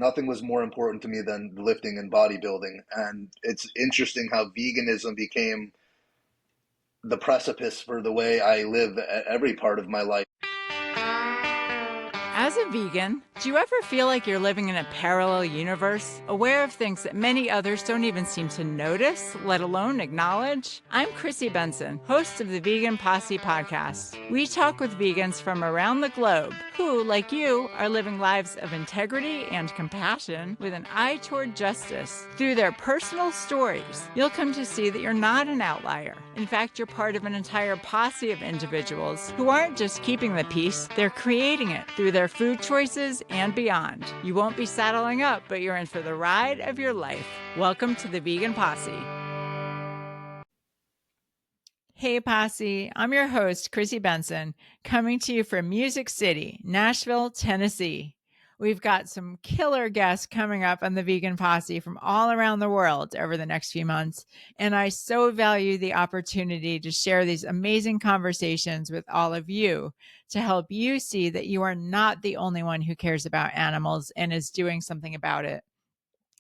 Nothing was more important to me than lifting and bodybuilding. And it's interesting how veganism became the precipice for the way I live every part of my life. As a vegan, do you ever feel like you're living in a parallel universe, aware of things that many others don't even seem to notice, let alone acknowledge? I'm Chrissy Benson, host of the Vegan Posse podcast. We talk with vegans from around the globe who, like you, are living lives of integrity and compassion with an eye toward justice. Through their personal stories, you'll come to see that you're not an outlier. In fact, you're part of an entire posse of individuals who aren't just keeping the peace, they're creating it through their food choices and beyond. You won't be saddling up, but you're in for the ride of your life. Welcome to the Vegan Posse. Hey Posse, I'm your host, Chrissy Benson, coming to you from Music City, Nashville, Tennessee. We've got some killer guests coming up on the Vegan Posse from all around the world over the next few months, and I so value the opportunity to share these amazing conversations with all of you to help you see that you are not the only one who cares about animals and is doing something about it.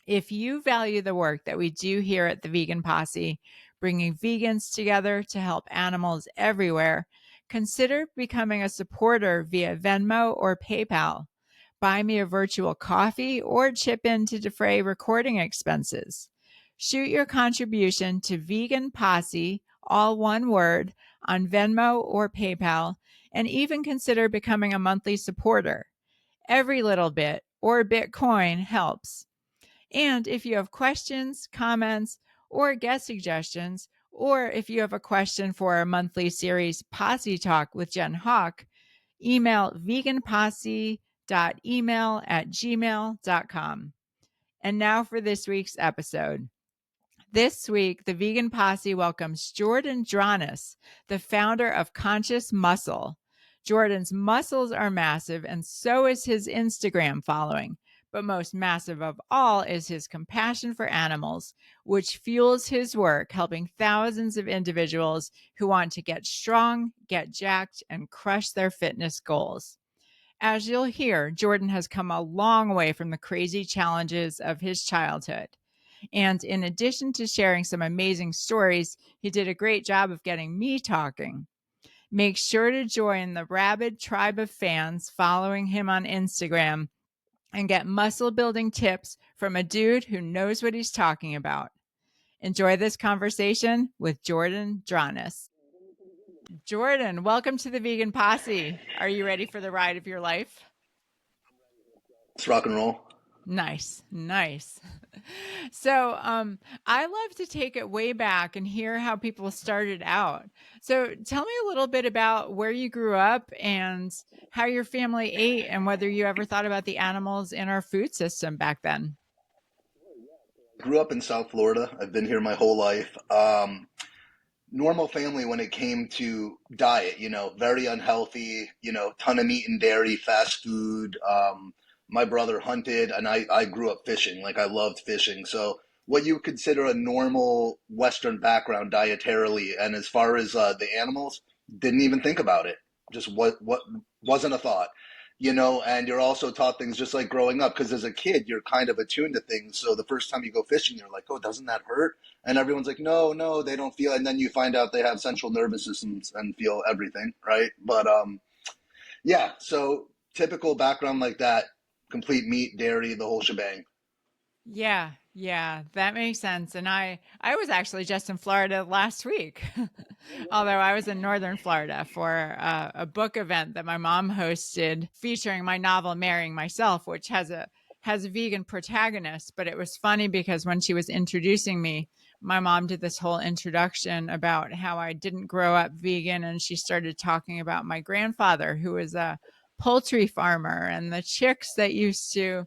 If you value the work that we do here at the Vegan Posse, bringing vegans together to help animals everywhere, consider becoming a supporter via Venmo or PayPal. Buy me a virtual coffee or chip in to defray recording expenses. Shoot your contribution to Vegan Posse, all one word, on Venmo or PayPal, and even consider becoming a monthly supporter. Every little bit or Bitcoin helps. And if you have questions, comments, or guest suggestions, or if you have a question for our monthly series Posse Talk with Jen Hawk, email veganposse.email@gmail.com. And now for this week's episode. This week, the Vegan Posse welcomes Jordan Dranes, the founder of Conscious Muscle. Jordan's muscles are massive, and so is his Instagram following. But most massive of all is his compassion for animals, which fuels his work, helping thousands of individuals who want to get strong, get jacked, and crush their fitness goals. As you'll hear, Jordan has come a long way from the crazy challenges of his childhood. And in addition to sharing some amazing stories, he did a great job of getting me talking. Make sure to join the rabid tribe of fans following him on Instagram and get muscle building tips from a dude who knows what he's talking about. Enjoy this conversation with Jordan Dranes. Jordan, welcome to the Vegan Posse. Are you ready for the ride of your life? Let's rock and roll. Nice. So I love to take it way back and hear how people started out. So tell me a little bit about where you grew up and how your family ate and whether you ever thought about the animals in our food system back then. Grew up in South Florida. I've been here my whole life. Normal family when it came to diet, very unhealthy, ton of meat and dairy, fast food. My brother hunted and I grew up fishing. Like I loved fishing. So what you consider a normal Western background dietarily, and as far as the animals, didn't even think about it. Just what wasn't a thought, and you're also taught things just like growing up, because as a kid, you're kind of attuned to things. So the first time you go fishing, you're like, oh, doesn't that hurt? And everyone's like, no, they don't feel. And then you find out they have central nervous systems and feel everything, right? But yeah, so typical background like that, complete meat, dairy, the whole shebang. Yeah, that makes sense. And I was actually just in Florida last week, although I was in Northern Florida for a book event that my mom hosted featuring my novel Marrying Myself, which has a vegan protagonist. But it was funny because when she was introducing me, my mom did this whole introduction about how I didn't grow up vegan. And she started talking about my grandfather, who was a poultry farmer, and the chicks that used to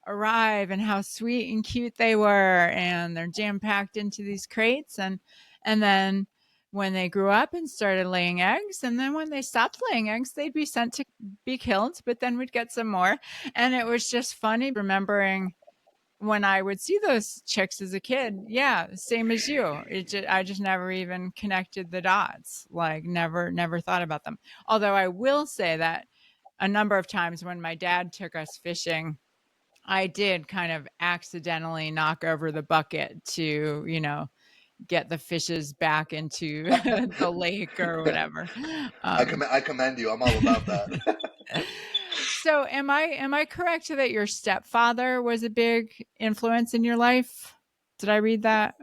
arrive and how sweet and cute they were, and they're jam packed into these crates, and then when they grew up and started laying eggs, and then when they stopped laying eggs, they'd be sent to be killed, but then we'd get some more. And it was just funny remembering when I would see those chicks as a kid. Yeah, same as you. I just never even connected the dots, like never thought about them. Although I will say that a number of times when my dad took us fishing, I did kind of accidentally knock over the bucket to, get the fishes back into the lake or whatever. Um, I commend you. I'm all about that. so am I correct that your stepfather was a big influence in your life? Did I read that?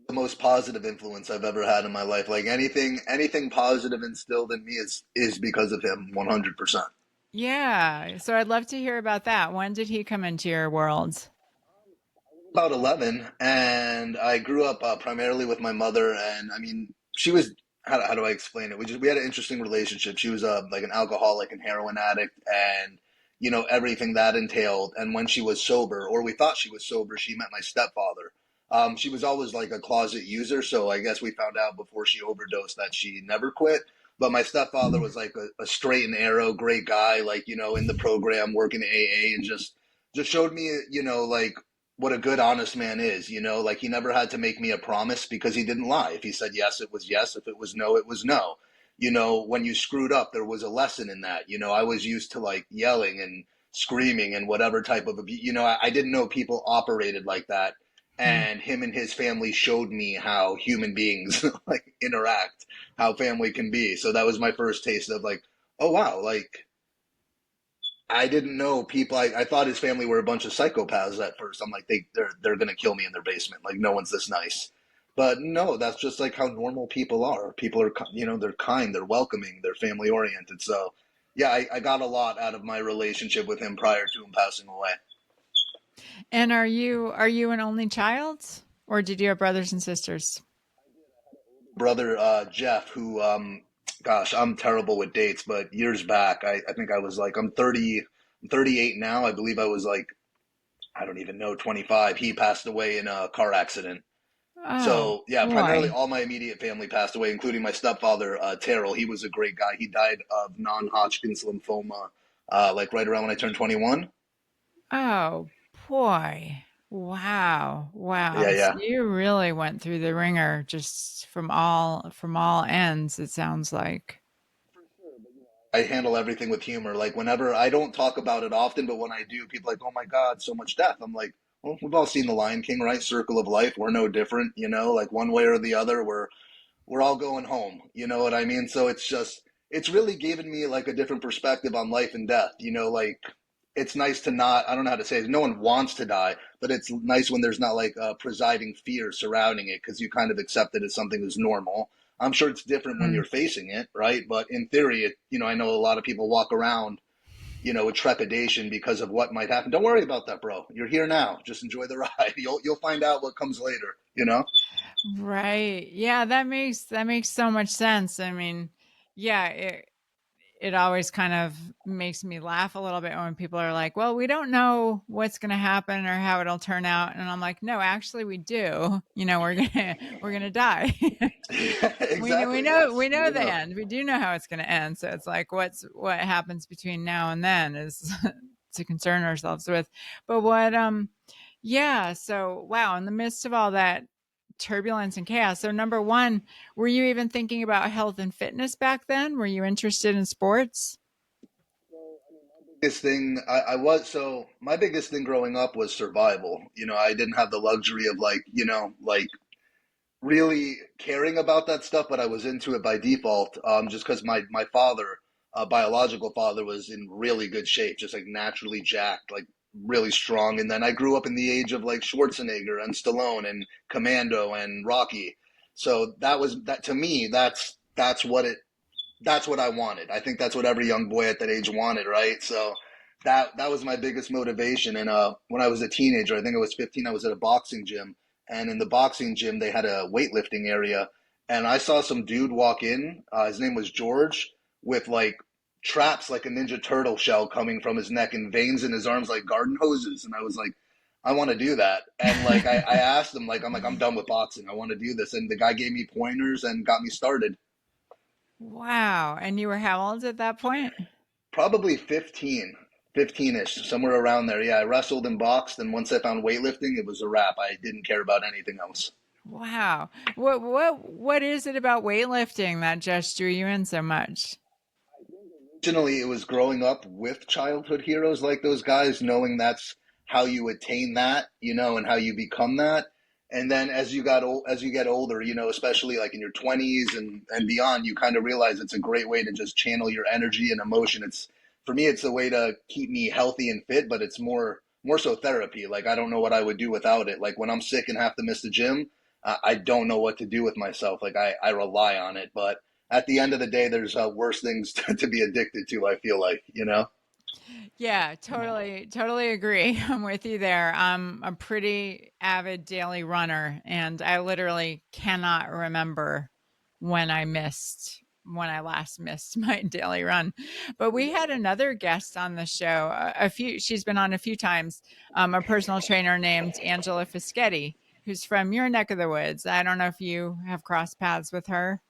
The most positive influence I've ever had in my life. Like anything positive instilled in me is because of him, 100%. Yeah. So I'd love to hear about that. When did he come into your world? About 11, and I grew up primarily with my mother. And I mean, she was, how do I explain it? We had an interesting relationship. She was like an alcoholic and heroin addict, and everything that entailed. And when she was sober, or we thought she was sober, she met my stepfather. She was always like a closet user, so I guess we found out before she overdosed that she never quit. But my stepfather was like a straight and arrow, great guy, like in the program, working AA, and just showed me, like what a good honest man is, like he never had to make me a promise because he didn't lie. If he said yes, it was yes. If it was no, it was no. When you screwed up, there was a lesson in that. I was used to like yelling and screaming and whatever type of abuse. I didn't know people operated like that. And him and his family showed me how human beings like interact, how family can be. So that was my first taste of like, oh wow, like I didn't know people. I thought his family were a bunch of psychopaths at first. I'm like, they're gonna kill me in their basement. Like no one's this nice. But no, that's just like how normal people are. People are, they're kind, they're welcoming, they're family oriented. So, yeah, I got a lot out of my relationship with him prior to him passing away. And are you an only child, or did you have brothers and sisters? Brother Jeff, who, gosh, I'm terrible with dates, but years back, I think I was like, I'm 38 now. I believe I was like, I don't even know, 25. He passed away in a car accident. Oh So yeah, primarily boy. all my immediate family passed away, including my stepfather, Terrell. He was a great guy. He died of non-Hodgkin's lymphoma, like right around when I turned 21. Oh boy. Wow. Yeah, Wow. So yeah. you really went through the ringer just from all ends, it sounds like. I handle everything with humor. Like whenever I don't talk about it often, but when I do, people are like, "Oh my God, so much death." I'm like, "Well, we've all seen The Lion King, right? Circle of life. We're no different, Like one way or the other, we're all going home. You know what I mean? So it's really given me like a different perspective on life and death. Like it's nice to not, I don't know how to say it. No one wants to die, but it's nice when there's not like a presiding fear surrounding it because you kind of accept it as something that's normal. I'm sure it's different when Mm. you're facing it, right? But in theory, I know a lot of people walk around, with trepidation because of what might happen. Don't worry about that, bro. You're here now. Just enjoy the ride. You'll find out what comes later. Right. Yeah, that makes so much sense. I mean, yeah, it always kind of makes me laugh a little bit when people are like, "Well, we don't know what's going to happen or how it'll turn out." And I'm like, "No, actually we do. We're going to we're going to die." We know we Exactly. know Yes, we you know do the know. end. We do know how it's going to end. So it's like what happens between now and then is to concern ourselves with. But yeah, so wow, in the midst of all that turbulence and chaos. So number 1, were you even thinking about health and fitness back then? Were you interested in sports? Biggest thing I was so my biggest thing growing up was survival. I didn't have the luxury of like, like really caring about that stuff, but I was into it by default, just because my father, biological father, was in really good shape, just like naturally jacked, like really strong. And then I grew up in the age of like Schwarzenegger and Stallone and Commando and Rocky. So that to me, that's what I wanted. I think that's what every young boy at that age wanted, right? So that was my biggest motivation. And when I was a teenager, I think I was 15, I was at a boxing gym, and in the boxing gym they had a weightlifting area, and I saw some dude walk in. His name was George, with like traps like a Ninja Turtle shell coming from his neck and veins in his arms like garden hoses, and I was like, I want to do that. And like I asked him, like I'm done with boxing. I want to do this, and the guy gave me pointers and got me started. Wow. And you were how old at that point? Probably 15-ish, somewhere around there. Yeah, I wrestled and boxed, and once I found weightlifting, it was a wrap. I didn't care about anything else. Wow. What is it about weightlifting that just drew you in so much? Originally, it was growing up with childhood heroes like those guys, knowing that's how you attain that, and how you become that. And then as you get older, especially like in your 20s and beyond, you kind of realize it's a great way to just channel your energy and emotion. It's For me, it's a way to keep me healthy and fit, but it's more so therapy. Like I don't know what I would do without it. Like when I'm sick and have to miss the gym, I don't know what to do with myself. Like I rely on it, but at the end of the day, there's worse things to be addicted to. I feel like. Yeah, totally agree. I'm with you there. I'm a pretty avid daily runner, and I literally cannot remember when I last missed my daily run. But we had another guest on the show, she's been on a few times, a personal trainer named Angela Fischetti, who's from your neck of the woods. I don't know if you have crossed paths with her.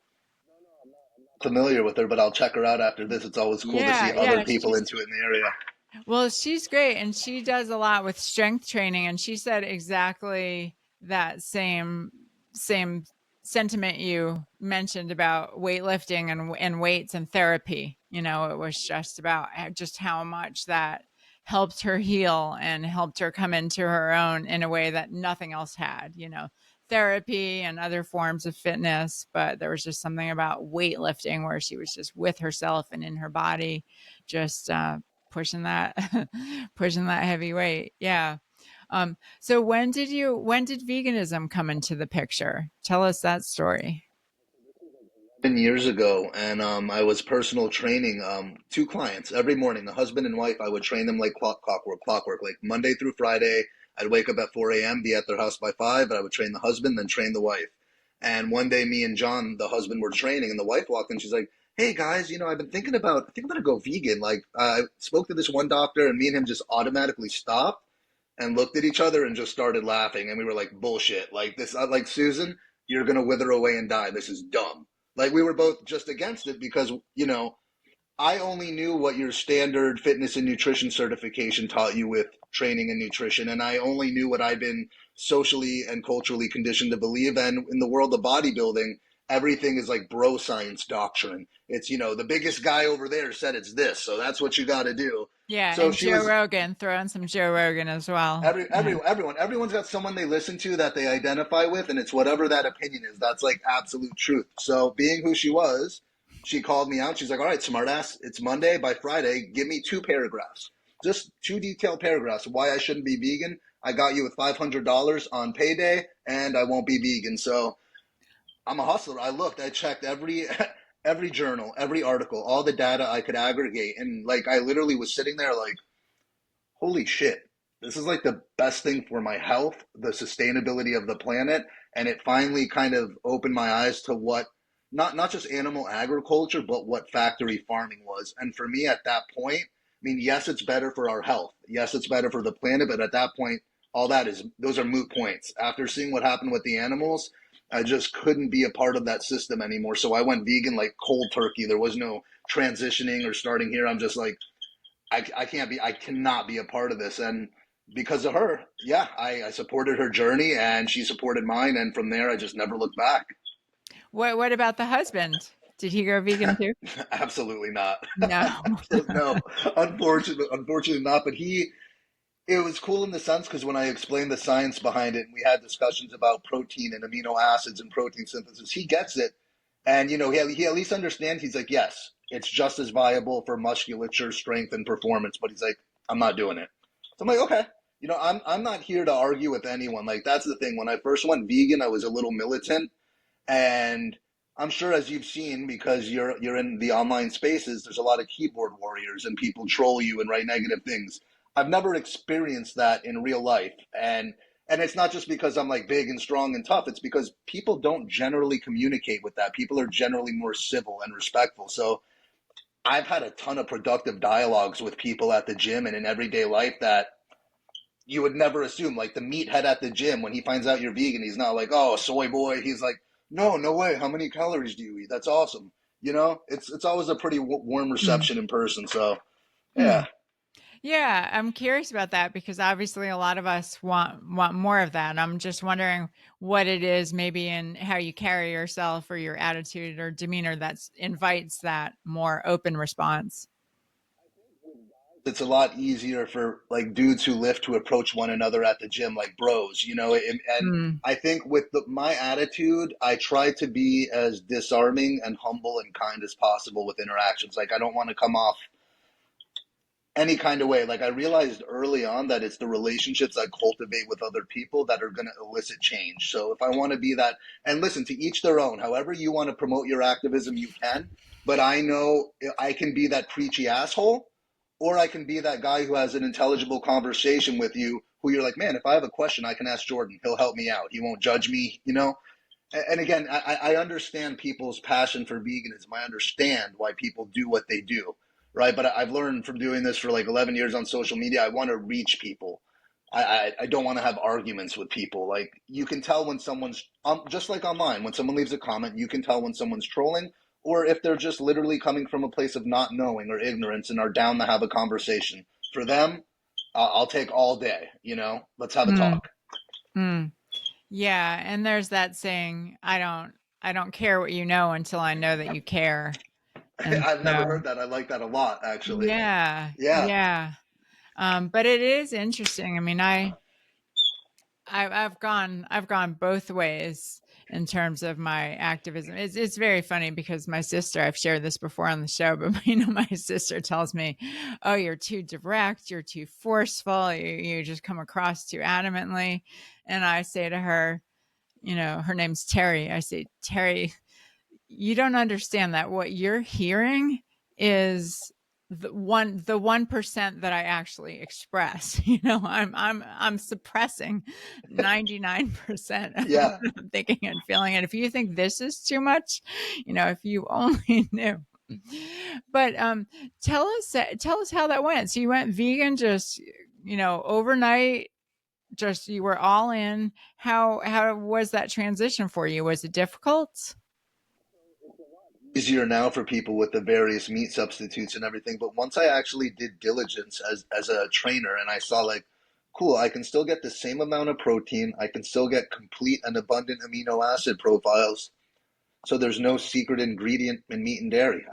Familiar with her, but I'll check her out after this. It's always cool to see other Yeah, people into it in the area. well, she's great and she does a lot with strength training, and she said exactly that same sentiment you mentioned about weightlifting and weights and therapy. It was just about just how much that helped her heal and helped her come into her own in a way that nothing else had. Therapy and other forms of fitness, but there was just something about weightlifting where she was just with herself and in her body, just pushing that pushing that heavy weight. Yeah. So when did veganism come into the picture? Tell us that story. 10 years ago, and I was personal training two clients every morning, a husband and wife. I would train them like clockwork, like Monday through Friday. I'd wake up at 4 a.m., be at their house by 5, and I would train the husband, then train the wife. And one day, me and John, the husband, were training, and the wife walked in. She's like, "Hey guys, I've been thinking about, I think I'm gonna go vegan. Like, I spoke to this one doctor, and me and him just automatically stopped and looked at each other and just started laughing. And we were like, bullshit. Like this, like Susan, you're gonna wither away and die. This is dumb. Like we were both just against it because I only knew what your standard fitness and nutrition certification taught you with training and nutrition, and I only knew what I've been socially and culturally conditioned to believe. And in the world of bodybuilding, everything is like bro science doctrine. It's the biggest guy over there said it's this, so that's what you got to do. Yeah, So and she Joe was Rogan, throw in some Joe Rogan as well. Yeah. everyone's got someone they listen to that they identify with, and it's whatever that opinion is. That's like absolute truth. So being who she was, she called me out. She's like, "All right, smartass, it's Monday. By Friday, give me 2 paragraphs, just 2 detailed paragraphs why I shouldn't be vegan. I got you with $500 on payday, and I won't be vegan." So I'm a hustler. I looked, I checked every every journal, every article, all the data I could aggregate, and like I literally was sitting there like, holy shit, this is like the best thing for my health, the sustainability of the planet. And it finally kind of opened my eyes to what not just animal agriculture, but what factory farming was. And for me at that point, I mean, yes, it's better for our health. Yes, it's better for the planet, but at that point, all that is those are moot points. After seeing what happened with the animals, I just couldn't be a part of that system anymore. So I went vegan like cold turkey. There was no transitioning or starting here. I'm just like, I cannot be a part of this. And because of her, yeah, I supported her journey and she supported mine. And from there, I just never looked back. What about the husband? Did he go vegan too? Absolutely not. No. No, unfortunately not. But it was cool in the sense because when I explained the science behind it and we had discussions about protein and amino acids and protein synthesis, he gets it. And, he at least understands. He's like, yes, it's just as viable for musculature, strength, and performance. But he's like, I'm not doing it. So I'm like, okay. I'm not here to argue with anyone. Like, that's the thing. When I first went vegan, I was a little militant. And I'm sure as you've seen, because you're in the online spaces, there's a lot of keyboard warriors and people troll you and write negative things. I've never experienced that in real life. And it's not just because I'm like big and strong and tough. It's because people don't generally communicate with that. People are generally more civil and respectful. So I've had a ton of productive dialogues with people at the gym and in everyday life that you would never assume. Like the meathead at the gym, when he finds out you're vegan, he's not like, "Oh, soy boy." He's like, "No, no way. How many calories do you eat? That's awesome." It's always a pretty warm Mm, reception in person. So mm. yeah. Yeah, I'm curious about that because obviously a lot of us want more of that. I'm just wondering what it is maybe in how you carry yourself or your attitude or demeanor that invites that more open response. it's a lot easier for like dudes who lift to approach one another at the gym like bros, and Mm, I think with my attitude, I try to be as disarming and humble and kind as possible with interactions. Like I don't want to come off any kind of way. Like I realized early on that it's the relationships I cultivate with other people that are going to elicit change. So if I want to be that, and listen, to each their own, however you want to promote your activism, you can. But I know I can be that preachy asshole, or I can be that guy who has an intelligible conversation with you, who you're like, man, if I have a question, I can ask Jordan. He'll help me out. He won't judge me. And again, I understand people's passion for veganism. I understand why people do what they do, right? But I've learned from doing this for like 11 years on social media, I want to reach people. I don't want to have arguments with people. Like you can tell when someone's just like online, when someone leaves a comment, you can tell when someone's trolling or if they're just literally coming from a place of not knowing or ignorance and are down to have a conversation. For them, I'll take all day. Let's have a mm, talk. mm. Yeah, and there's that saying, I don't care what you know until I know that you care. And I've never so heard that. I like that a lot, actually. yeah, Yeah. yeah. But it is interesting. I mean, I've gone both ways in terms of my activism. It's very funny because my sister, I've shared this before on the show, but my sister tells me, "Oh, you're too direct, you're too forceful, you just come across too adamantly." And I say to her, her name's Terry. I say, "Terry, you don't understand that what you're hearing is the 1% that I actually express. I'm suppressing 99% of what Yeah. I'm thinking and feeling. And if you think this is too much, if you only knew." But tell us how that went. So you went vegan just overnight, just you were all in. How was that transition for you? Was it difficult? Easier now for people with the various meat substitutes and everything. But once I actually did diligence as a trainer and I saw like, cool, I can still get the same amount of protein. I can still get complete and abundant amino acid profiles. So there's no secret ingredient in meat and dairy.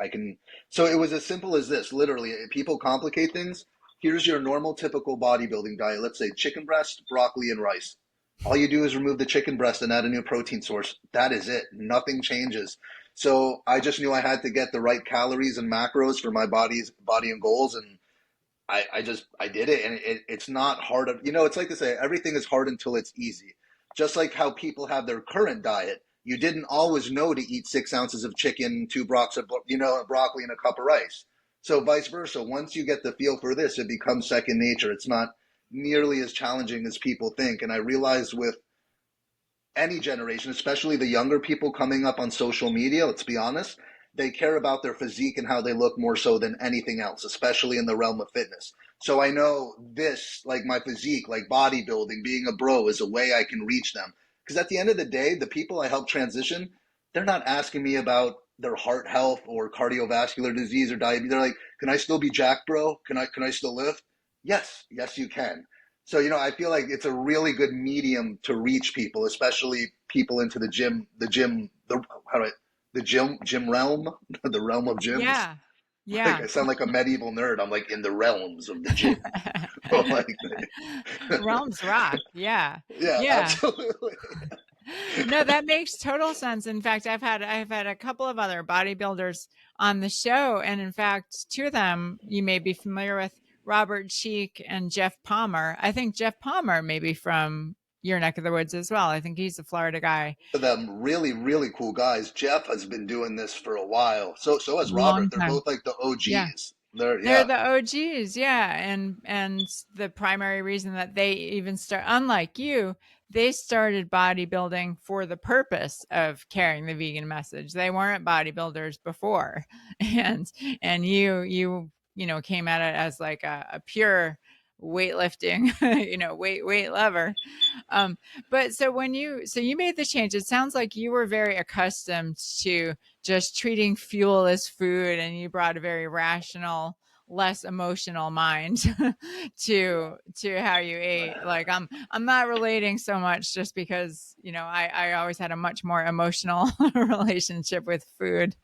So it was as simple as this. Literally, people complicate things. Here's your normal, typical bodybuilding diet. Let's say chicken breast, broccoli, and rice. All you do is remove the chicken breast and add a new protein source. That is it. Nothing changes. So I just knew I had to get the right calories and macros for my body and goals, and I did it, and it's not hard. It's like to say everything is hard until it's easy. Just like how people have their current diet, you didn't always know to eat 6 ounces of chicken, two brocks of broccoli, and a cup of rice. So vice versa. Once you get the feel for this, it becomes second nature. It's not nearly as challenging as people think. And I realized with any generation, especially the younger people coming up on social media, let's be honest, they care about their physique and how they look more so than anything else, especially in the realm of fitness. So I know this, like my physique, like bodybuilding, being a bro, is a way I can reach them. Because at the end of the day, the people I help transition, they're not asking me about their heart health or cardiovascular disease or diabetes. They're like, can I still be jack, bro? Can I still lift? Yes, you can. So, I feel like it's a really good medium to reach people, especially people into the gym realm, the realm of gyms. Yeah. Like Yeah. I sound like a medieval nerd. I'm like in the realms of the gym. like, Realms rock. Yeah. yeah, Yeah. absolutely. No, that makes total sense. In fact, I've had a couple of other bodybuilders on the show, and in fact, two of them you may be familiar with, Robert Cheek and Jeff Palmer. I think Jeff Palmer may be from your neck of the woods as well. I think he's a Florida guy. Them really, really cool guys. Jeff has been doing this for a while. So has Robert. Long They're time. both like the Yeah. OGs. They're They're yeah. the OGs, yeah, and the primary reason that they even start, unlike you, they started bodybuilding for the purpose of carrying the vegan message. They weren't bodybuilders before, and and you came at it as like a pure weightlifting, weight lover. Um, but so you made the change. It sounds like you were very accustomed to just treating fuel as food, and you brought a very rational, less emotional mind to how you ate. Like I'm not relating so much just because I always had a much more emotional relationship with food.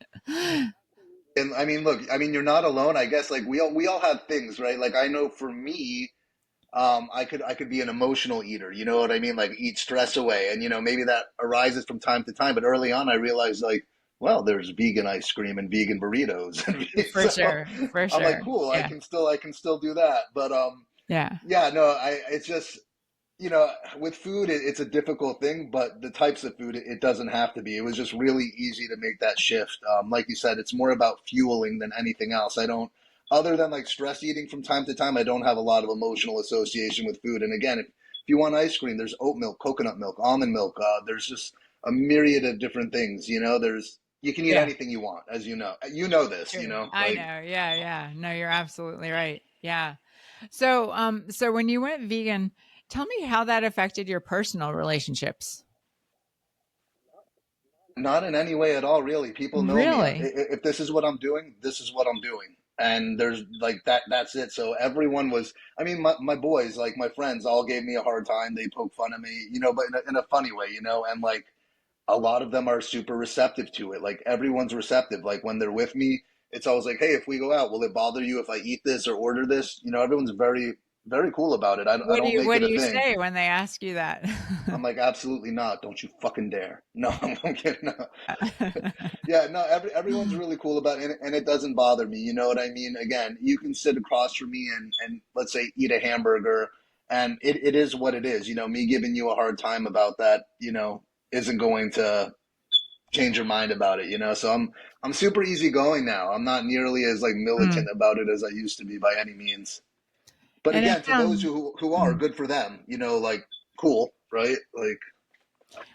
And I mean, look, I mean, you're not alone. I guess like we all have things, right? Like I know for me, I could be an emotional eater. You know what I mean? Like eat stress away, and maybe that arises from time to time. But early on, I realized like, well, there's vegan ice cream and vegan burritos, and For so sure, for I'm like, sure. cool. I Yeah, can still do that. But yeah, yeah, no, it's just with food, it's a difficult thing, but the types of food, it doesn't have to be. It was just really easy to make that shift. Like you said, it's more about fueling than anything else. I don't, other than like stress eating from time to time, I don't have a lot of emotional association with food. And again, if you want ice cream, there's oat milk, coconut milk, almond milk. There's just a myriad of different things. You can eat yeah. anything you want, as you know. You know this, True. I like know. Yeah, yeah. No, you're absolutely right. Yeah. So, so when you went vegan, tell me how that affected your personal relationships. not in any way at all, really. People know me. Really? If this is what I'm doing, this is what I'm doing. And there's like that's it. So everyone was, I mean, my boys, like my friends, all gave me a hard time. They poke fun of me, but in a funny way, and like a lot of them are super receptive to it. Like everyone's receptive. Like when they're with me, it's always like, hey, if we go out, will it bother you if I eat this or order this? Everyone's very, very cool about it. I don't make What it do a you thing. say when they ask you that? I'm like, absolutely not. Don't you fucking dare. No, I'm kidding. No. Yeah, no, everyone's really cool about it, and it doesn't bother me. You know what I mean? Again, you can sit across from me and let's say eat a hamburger, and it is what it is. Me giving you a hard time about that, isn't going to change your mind about it. So I'm super easygoing now. I'm not nearly as like militant Mm. about it as I used to be by any means. But And it again, to those sounds who are, mm. good for them. Like cool, right? Like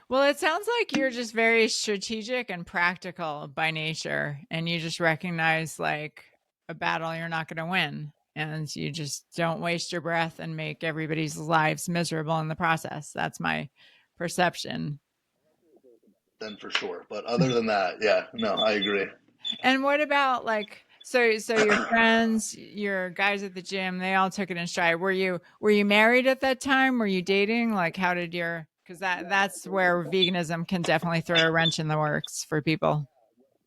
Well, it sounds like you're just very strategic and practical by nature, and you just recognize like a battle you're not going to win, and you just don't waste your breath and make everybody's lives miserable in the process. That's my perception. then for sure. But other than that, yeah, no, I agree. And what about like so your friends, your guys at the gym, they all took it in stride. Were you married at that time? Were you dating? Like how did your because that's where veganism can definitely throw a wrench in the works for people.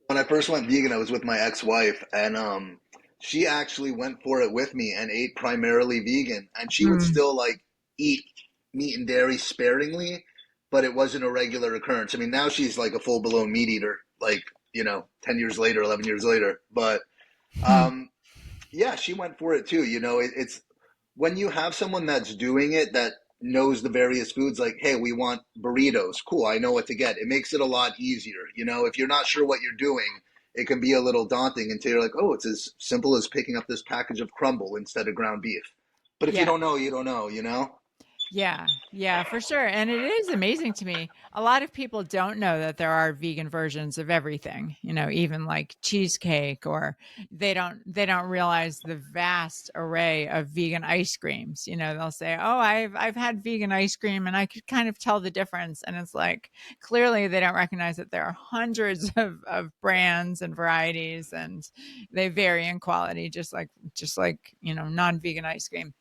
When I first went vegan, I was with my ex-wife, and she actually went for it with me and ate primarily vegan, and she would Mm, still like eat meat and dairy sparingly, but it wasn't a regular occurrence. I mean, now she's like a full-blown meat eater, like 10 years later, 11 years later. But hmm, um, yeah, she went for it too. It's when you have someone that's doing it that knows the various foods, like, hey, we want burritos. Cool, I know what to get. It makes it a lot easier. If you're not sure what you're doing, it can be a little daunting until you're like, oh, it's as simple as picking up this package of crumble instead of ground beef. But if you yeah. don't know, you don't know. Yeah, yeah, for sure. And it is amazing to me. A lot of people don't know that there are vegan versions of everything, even like cheesecake or they don't realize the vast array of vegan ice creams. They'll say, "Oh, I've had vegan ice cream and I could kind of tell the difference." And it's like clearly they don't recognize that there are hundreds of brands and varieties and they vary in quality just like non-vegan ice cream.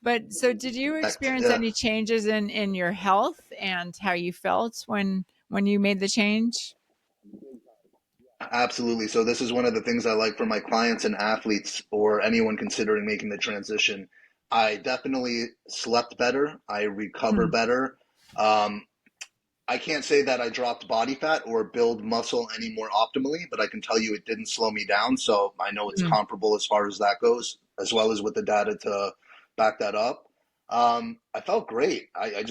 But so did you experience Yeah, any changes in your health and how you felt when you made the change? absolutely. So this is one of the things I like for my clients and athletes or anyone considering making the transition. I definitely slept better. I recover Mm, better. Um, I can't say that I dropped body fat or build muscle any more optimally, but I can tell you it didn't slow me down. So I know it's mm, comparable as far as that goes, as well as with the data to back that up. I felt great. I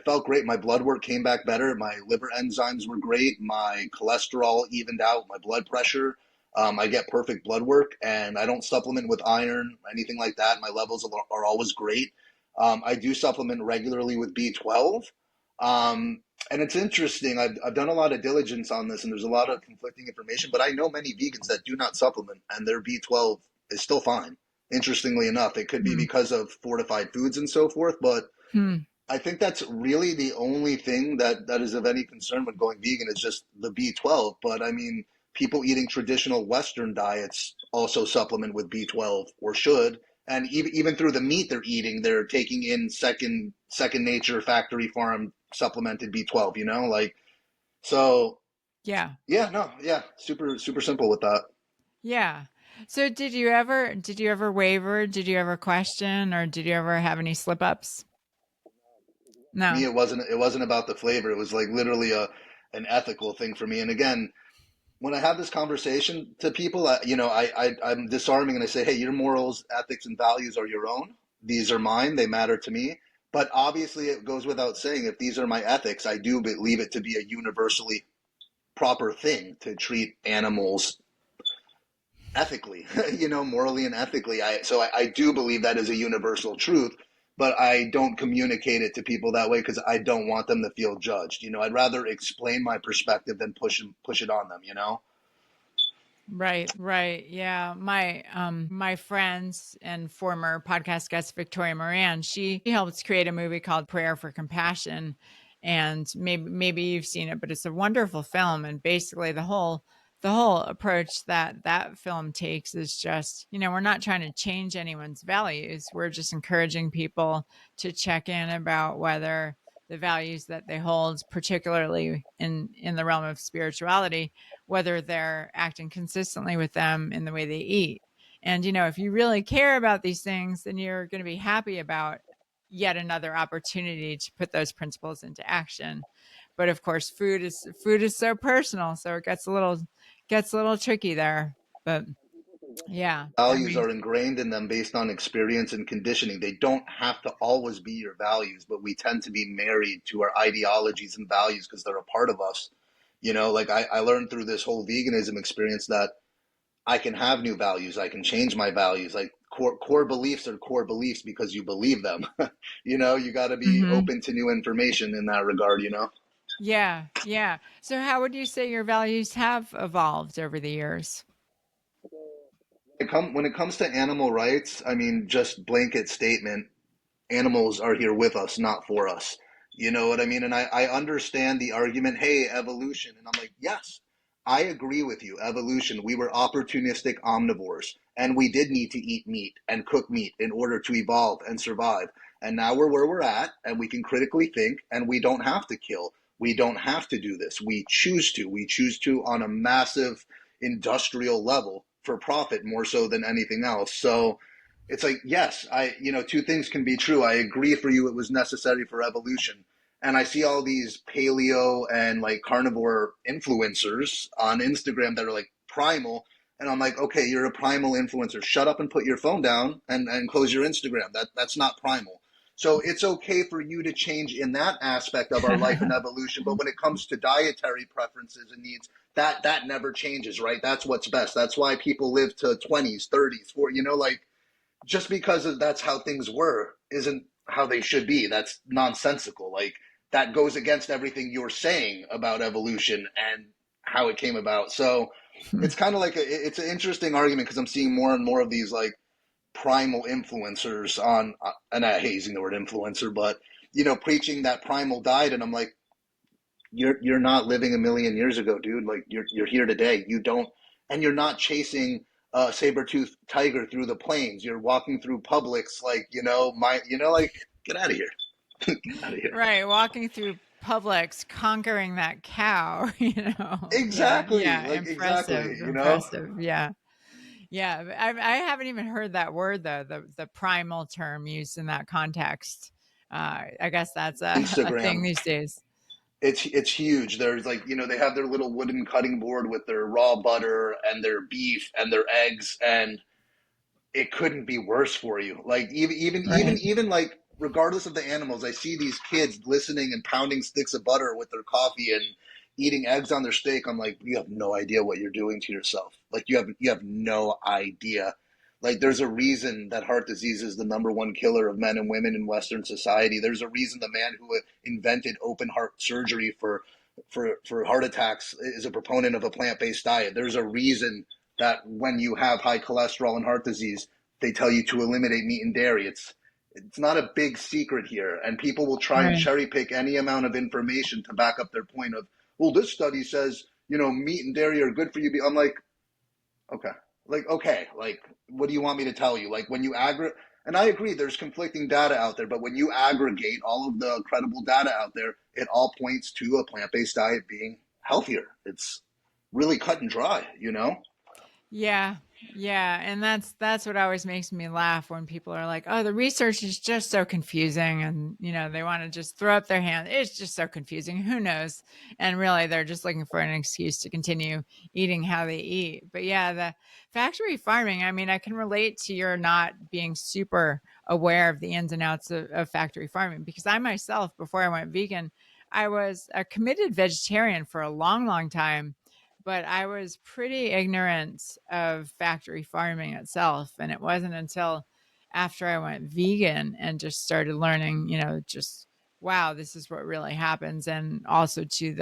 felt great. My blood work came back better. My liver enzymes were great. My cholesterol evened out. My blood pressure. I get perfect blood work, and I don't supplement with iron, anything like that. My levels are always great. I do supplement regularly with B12. Um, and it's interesting. I've done a lot of diligence on this, and there's a lot of conflicting information. But I know many vegans that do not supplement, and their B12 is still fine. Interestingly enough, it could be mm, because of fortified foods and so forth. But mm. I think that's really the only thing that is of any concern when going vegan is just the B12. But I mean, people eating traditional Western diets also supplement with B12 or should. And even through the meat they're eating, they're taking in second nature factory farm supplemented B12. Like so. Yeah. Yeah, no, yeah, super super simple with that. Yeah. So did you ever waver? Did you ever question, or did you ever have any slip ups? For me, No. it wasn't about the flavor. It was like literally a an ethical thing for me. And again, when I have this conversation to people, I'm disarming and I say, hey, your morals, ethics, and values are your own. These are mine. They matter to me. But obviously, it goes without saying, if these are my ethics, I do believe it to be a universally proper thing to treat animals ethically, morally and ethically. I do believe that is a universal truth, but I don't communicate it to people that way because I don't want them to feel judged. I'd rather explain my perspective than push it on them. Right, right. Yeah. My friends and former podcast guest Victoria Moran, she helped create a movie called Prayer for Compassion. And maybe you've seen it, but it's a wonderful film. And basically the whole approach that film takes is just, we're not trying to change anyone's values. We're just encouraging people to check in about whether the values that they hold, particularly in the realm of spirituality, whether they're acting consistently with them in the way they eat. And, if you really care about these things, then you're going to be happy about yet another opportunity to put those principles into action. But of course, food is so personal, so it gets a little tricky there. But yeah, I Values mean, are ingrained in them based on experience and conditioning. They don't have to always be your values, but we tend to be married to our ideologies and values because they're a part of us. Like I learned through this whole veganism experience that I can have new values. I can change my values. Like core beliefs are core beliefs because you believe them. You got to be mhm. open to new information in that regard. Yeah, yeah. So how would you say your values have evolved over the years? When it comes to animal rights, I mean, just blanket statement, animals are here with us, not for us. You know what I mean? And I understand the argument, hey, evolution. And I'm like, yes, I agree with you. Evolution. We were opportunistic omnivores, and we did need to eat meat and cook meat in order to evolve and survive. And now we're where we're at, and we can critically think, and we don't have to kill. We don't have to do this. We choose to. We choose to on a massive industrial level for profit more so than anything else. So, it's like, yes, two things can be true. I agree for you, it was necessary for evolution. And I see all these paleo and like carnivore influencers on Instagram that are like primal. And I'm like, okay, you're a primal influencer. Shut up and put your phone down and close your Instagram. That's not primal. So it's okay for you to change in that aspect of our life and evolution. But when it comes to dietary preferences and needs, that never changes, right? That's what's best. That's why people live to 20s, 30s, 40s, like just because that's how things were isn't how they should be. That's nonsensical. Like that goes against everything you're saying about evolution and how it came about. So it's kind of like it's an interesting argument because I'm seeing more and more of these like primal influencers on, and I hate using the word influencer, but preaching that primal diet, and I'm like, you're not living a million years ago, dude. Like you're here today. You don't, and you're not chasing a saber-toothed tiger through the plains. You're walking through Publix, like like get out of here, get out of here. Right, walking through Publix, conquering that cow, Yeah, Exactly, yeah, like exactly. impressive, impressive, yeah. Yeah, but I haven't even heard that word though, the primal term used in that context. I guess that's a thing Instagram. these days. It's huge. There's like they have their little wooden cutting board with their raw butter and their beef and their eggs, and it couldn't be worse for you. Like Right. even like regardless of the animals, I see these kids listening and pounding sticks of butter with their coffee and eating eggs on their steak. I'm like, you have no idea what you're doing to yourself. Like you have no idea. Like there's a reason that heart disease is the number one killer of men and women in Western society. There's a reason the man who invented open heart surgery for heart attacks is a proponent of a plant-based diet. There's a reason that when you have high cholesterol and heart disease, they tell you to eliminate meat and dairy. It's not a big secret here, and people will try and Right. cherry pick any amount of information to back up their point of, well, this study says meat and dairy are good for you. I'm okay, like what do you want me to tell you? Like when you aggregate, and I agree, there's conflicting data out there, but when you aggregate all of the credible data out there, it all points to a plant-based diet being healthier. It's really cut and dry. Yeah. Yeah, and that's what always makes me laugh when people are like, "Oh, the research is just so confusing," and they want to just throw up their hand. It's just so confusing. Who knows? And really, they're just looking for an excuse to continue eating how they eat. But yeah, the factory farming. I mean, I can relate to your not being super aware of the ins and outs of factory farming because I myself, before I went vegan, I was a committed vegetarian for a long, long time, but I was pretty ignorant of factory farming itself. And it wasn't until after I went vegan and just started learning, just wow, this is what really happens. And also to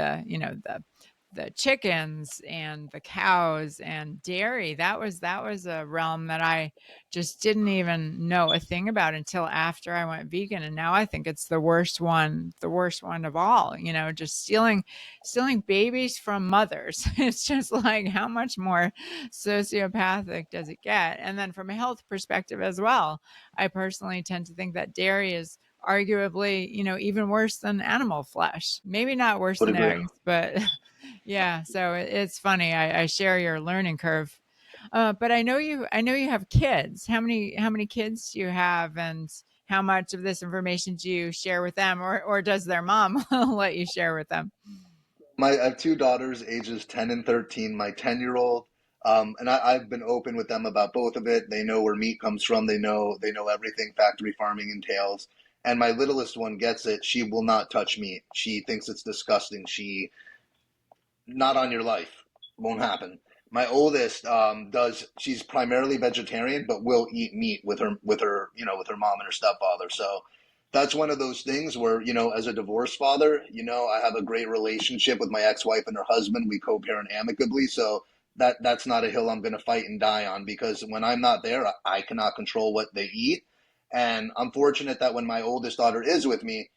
the chickens and the cows and dairy. That was a realm that I just didn't even know a thing about until after I went vegan. And now I think it's the worst one of all, just stealing babies from mothers. It's just like how much more sociopathic does it get? And then from a health perspective as well, I personally tend to think that dairy is arguably, even worse than animal flesh. Maybe not worse Would than agree. eggs, but yeah. So it's funny. I share your learning curve. But I know you have kids. How many kids do you have, and how much of this information do you share with them, or does their mom let you share with them? I have two daughters, ages 10 and 13. My 10-year-old, and I've been open with them about both of it. They know where meat comes from. They know everything factory farming entails. And my littlest one gets it. She will not touch meat. She thinks it's disgusting. She not on your life. Won't happen. My oldest does. She's primarily vegetarian, but will eat meat with her mom and her stepfather. So that's one of those things where as a divorced father, I have a great relationship with my ex-wife and her husband. We co-parent amicably, so that's not a hill I'm going to fight and die on because when I'm not there, I cannot control what they eat. And I'm fortunate that when my oldest daughter is with me,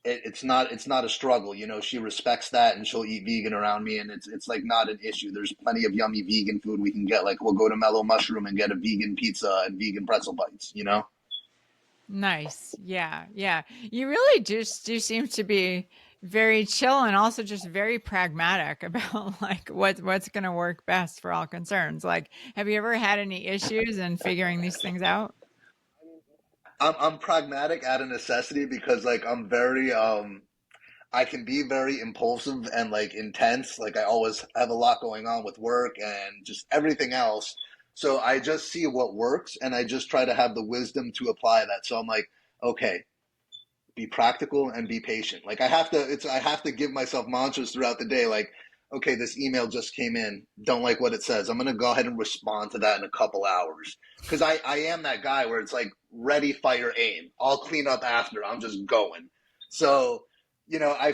it's not a struggle. She respects that and she'll eat vegan around me, and it's like not an issue. There's plenty of yummy vegan food we can get. Like we'll go to Mellow Mushroom and get a vegan pizza and vegan pretzel bites. Nice. Yeah. Yeah. You really do seem to be very chill and also just very pragmatic about like what's going to work best for all concerns. Like, have you ever had any issues in figuring these things out? I'm pragmatic out of necessity because like I can be very impulsive and like intense. Like I always have a lot going on with work and just everything else. So I just see what works and I just try to have the wisdom to apply that. So I'm like, okay, be practical and be patient. Like I have to give myself mantras throughout the day. Like, okay, this email just came in. Don't like what it says. I'm gonna go ahead and respond to that in a couple hours. Because I am that guy where it's like ready, fire, aim. I'll clean up after. I'm just going. So, I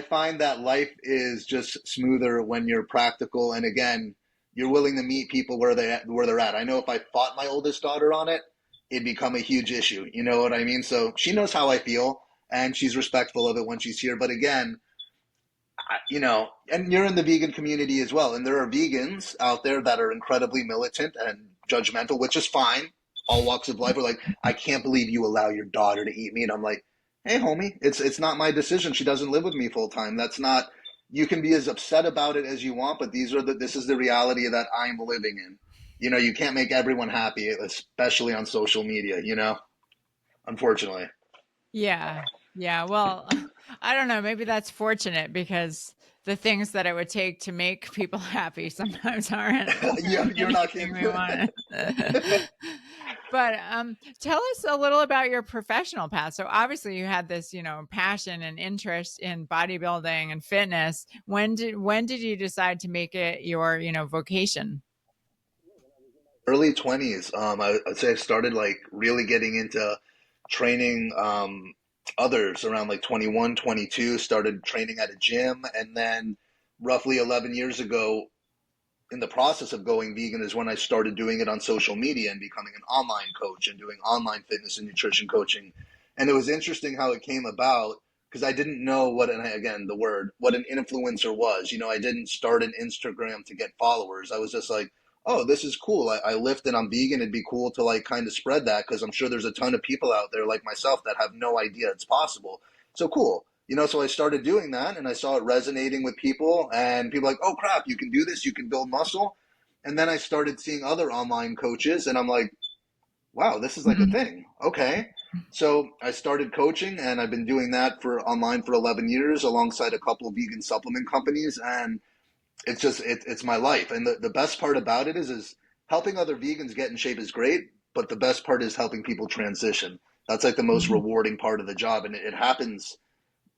find that life is just smoother when you're practical and again, you're willing to meet people where they're at. I know if I fought my oldest daughter on it, it'd become a huge issue. You know what I mean? So she knows how I feel and she's respectful of it when she's here. But again, and you're in the vegan community as well, and there are vegans out there that are incredibly militant and judgmental, which is fine. All walks of life are like, I can't believe you allow your daughter to eat meat. I'm like, hey, homie, it's not my decision. She doesn't live with me full time. That's not. You can be as upset about it as you want, but this is the reality that I'm living in. You can't make everyone happy, especially on social media. Unfortunately. Yeah. Yeah. Well, I don't know. Maybe that's fortunate because the things that it would take to make people happy sometimes aren't, Yeah, aren't you're not anything kidding. we want. But tell us a little about your professional path. So obviously you had this, passion and interest in bodybuilding and fitness. When did you decide to make it your, vocation? Early 20s. I'd say I started like really getting into training others around like 21, 22. Started training at a gym, and then roughly 11 years ago, in the process of going vegan, is when I started doing it on social media and becoming an online coach and doing online fitness and nutrition coaching. And it was interesting how it came about because I didn't know again, the word, what an influencer was. I didn't start an Instagram to get followers. I was just like, oh, this is cool. I lift and I'm vegan. It'd be cool to like kind of spread that because I'm sure there's a ton of people out there like myself that have no idea it's possible. So cool. So I started doing that and I saw it resonating with people and people like, oh crap, you can do this, you can build muscle. And then I started seeing other online coaches, and I'm like, wow, this is like a Mhm. thing. Okay. So I started coaching, and I've been doing that for online for 11 years alongside a couple of vegan supplement companies. And it's my life. And the best part about it is helping other vegans get in shape is great, but the best part is helping people transition. That's like the most Mhm. rewarding part of the job. And it happens,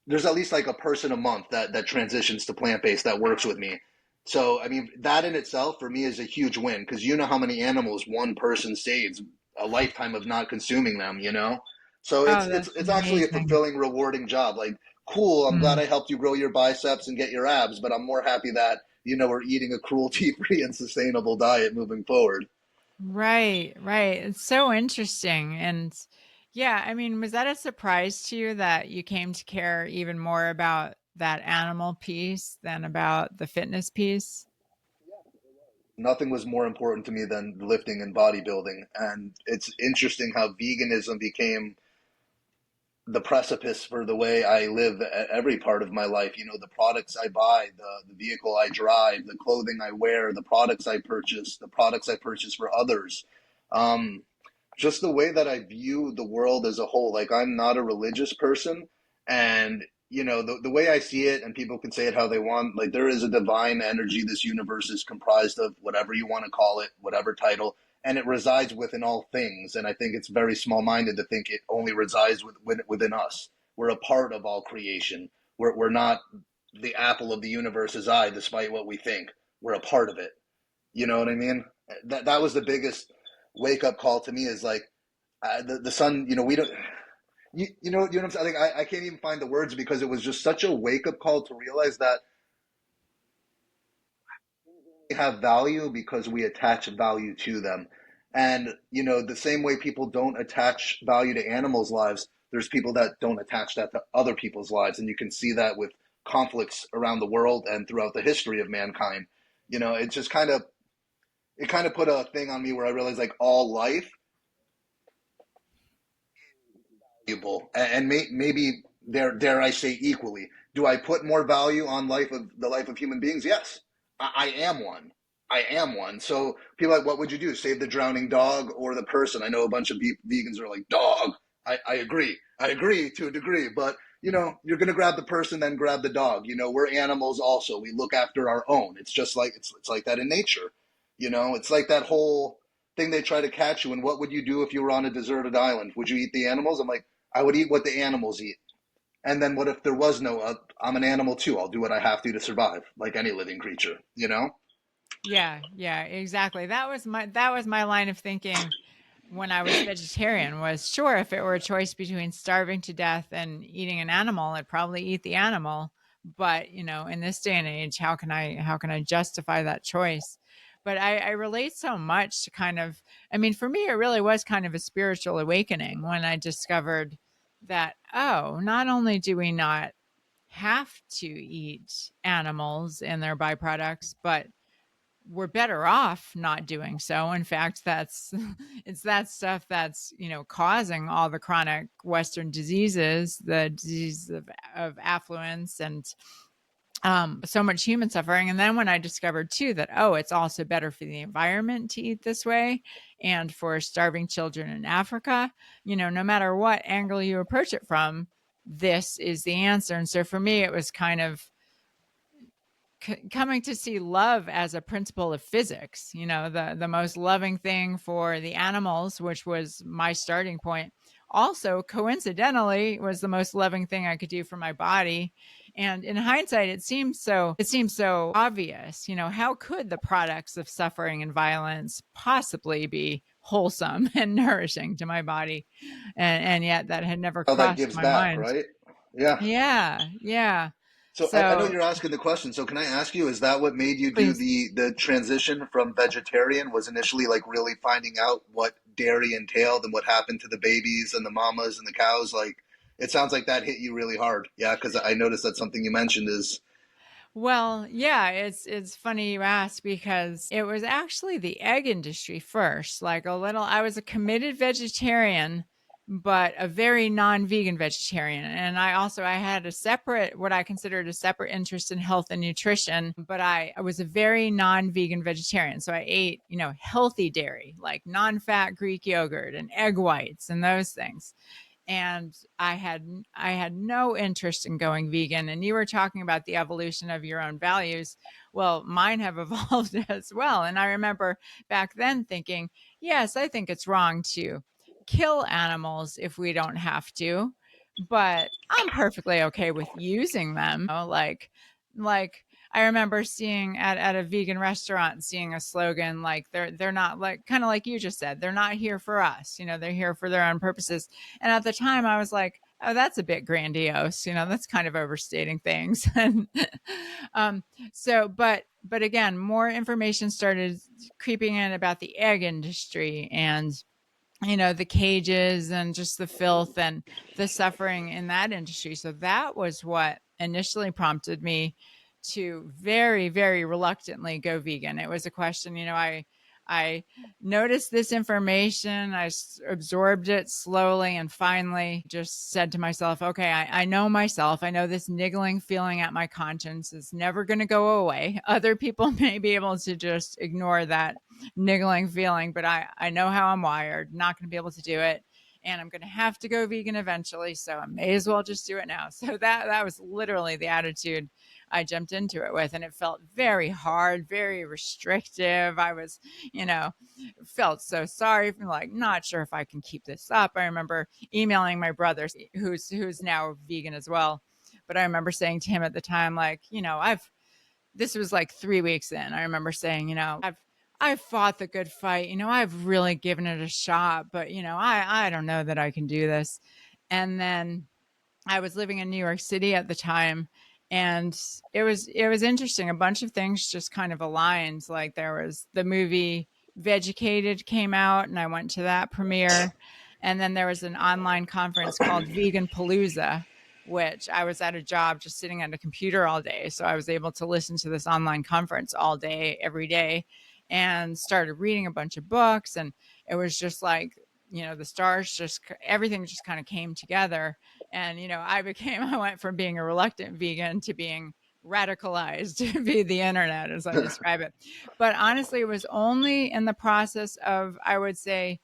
there's at least like a person a month that transitions to plant-based that works with me. So I mean, that in itself for me is a huge win, because you know how many animals one person saves a lifetime of not consuming them, you know. So Oh, it's that's it's actually a amazing. fulfilling, rewarding job. Like, cool, I'm glad Mm. I helped you grow your biceps and get your abs, but I'm more happy that we're eating a cruelty-free and sustainable diet moving forward. Right, right. It's so interesting. And yeah, I mean, was that a surprise to you that you came to care even more about that animal piece than about the fitness piece? Nothing was more important to me than lifting and bodybuilding, and it's interesting how veganism became the precipice for the way I live every part of my life. The products I buy, the vehicle I drive, the clothing I wear, the products I purchase for others. Um, just the way that I view the world as a whole. Like, I'm not a religious person, and the way I see it, and people can say it how they want. Like, there is a divine energy. This universe is comprised of whatever you want to call it, whatever title, and it resides within all things. And I think it's very small-minded to think it only resides within us. We're a part of all creation. We're not the apple of the universe's eye, despite what we think. We're a part of it. You know what I mean? That was the biggest wake up call to me. Is like, the sun. We don't. You know what I'm saying? Like, I can't even find the words, because it was just such a wake up call to realize that we have value because we attach value to them. And the same way people don't attach value to animals' lives, there's people that don't attach that to other people's lives, and you can see that with conflicts around the world and throughout the history of mankind. It just kind of put a thing on me where I realized, like, all life valuable, and maybe dare I say equally. Do I put more value on the life of human beings? Yes, I am one. I am one. So people are like, what would you do? Save the drowning dog or the person? I know a bunch of vegans are like, dog. I agree. I agree to a degree, but you're gonna grab the person, then grab the dog. We're animals also. We look after our own. It's just like it's like that in nature. It's like that whole thing they try to catch you. And what would you do if you were on a deserted island? Would you eat the animals? I'm like, I would eat what the animals eat. And then what if there was no, I'm an animal too. I'll do what I have to survive, like any living creature, you know? Yeah, yeah, exactly. That was my line of thinking when I was vegetarian. Was sure, if it were a choice between starving to death and eating an animal, I'd probably eat the animal. But, in this day and age, how can I justify that choice? But I relate so much to kind of, I mean, for me it really was kind of a spiritual awakening when I discovered that, oh, not only do we not have to eat animals and their byproducts, but we're better off not doing so. In fact, that's it's that stuff that's, causing all the chronic Western diseases, the disease of affluence, and so much human suffering. And then when I discovered too that, oh, it's also better for the environment to eat this way, and for starving children in Africa, no matter what angle you approach it from, this is the answer. And so for me, it was kind of coming to see love as a principle of physics, the most loving thing for the animals, which was my starting point, also coincidentally was the most loving thing I could do for my body. And in hindsight, it seems so obvious. How could the products of suffering and violence possibly be wholesome and nourishing to my body? And yet that had never How that crossed gives my back, mind. right? Yeah. Yeah, yeah. So I know So you're asking the question. So can I ask you, is that what made you do please. the transition from vegetarian? Was initially like really finding out what dairy entailed and what happened to the babies and the mamas and the cows? Like, it sounds like that hit you really hard. Yeah, because I noticed that something you mentioned is Well, yeah, it's funny you ask, because it was actually the egg industry first. Like, I was a committed vegetarian but a very non-vegan vegetarian. And I had a separate, what I considered a separate interest in health and nutrition, but I was a very non-vegan vegetarian. So I ate, healthy dairy, like non-fat Greek yogurt and egg whites and those things. And I had no interest in going vegan. And you were talking about the evolution of your own values. Well, mine have evolved as well. And I remember back then thinking, yes, I think it's wrong to kill animals if we don't have to, but I'm perfectly okay with using them. Like I remember seeing at a vegan restaurant, seeing a slogan like they're not, like, kind of like you just said, they're not here for us, they're here for their own purposes. And at the time I was like, oh, that's a bit grandiose, that's kind of overstating things. And um but again, more information started creeping in about the egg industry, and the cages and just the filth and the suffering in that industry. So that was what initially prompted me to very, very reluctantly go vegan. It was a question, I noticed this information, absorbed it slowly, and finally just said to myself, okay, I know myself. I know this niggling feeling at my conscience is never going to go away. Other people may be able to just ignore that niggling feeling, but I know how I'm wired, not going to be able to do it. And I'm going to have to go vegan eventually. So I may as well just do it now. So that was literally the attitude I jumped into it with. And it felt very hard, very restrictive. I was, you know, felt so sorry, for, like, not sure if I can keep this up. I remember emailing my brother, who's now vegan as well. But I remember saying to him at the time, like, this was like 3 weeks in. I remember saying, I've fought the good fight. I've really given it a shot, but I don't know that I can do this. And then I was living in New York City at the time, and it was interesting. A bunch of things just kind of aligned. Like, there was the movie Vegucated came out, and I went to that premiere. And then there was an online conference called Vegan Palooza, which I was at a job just sitting at a computer all day. So I was able to listen to this online conference all day, every day, and started reading a bunch of books. And it was just like, the stars, just everything just kind of came together. And I went from being a reluctant vegan to being radicalized via the internet, as I describe it. But honestly, it was only in the process of, I would say,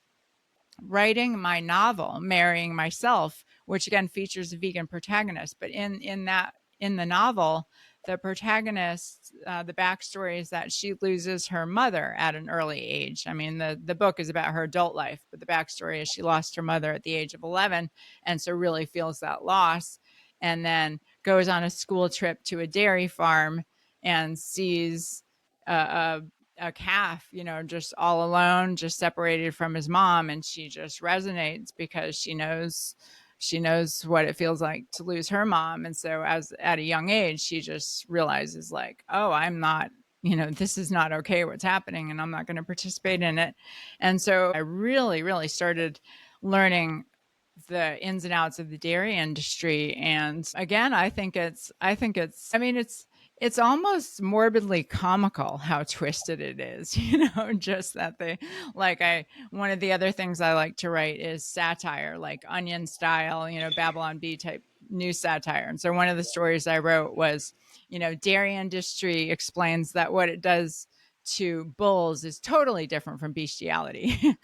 writing my novel Marrying Myself, which again features a vegan protagonist. But in the novel, the protagonist, the backstory is that she loses her mother at an early age. I mean, the book is about her adult life, but the backstory is she lost her mother at the age of 11, and so really feels that loss. And then goes on a school trip to a dairy farm and sees a, a calf, just all alone, just separated from his mom. And she just resonates because she knows what it feels like to lose her mom. And so, as at a young age, she just realizes, like, oh, I'm not, this is not okay what's happening, and I'm not going to participate in it. And so I really, really started learning the ins and outs of the dairy industry. And again, I mean, it's almost morbidly comical how twisted it is, just that one of the other things I like to write is satire, like Onion style, Babylon Bee type news satire. And so one of the stories I wrote was, dairy industry explains that what it does to bulls is totally different from bestiality,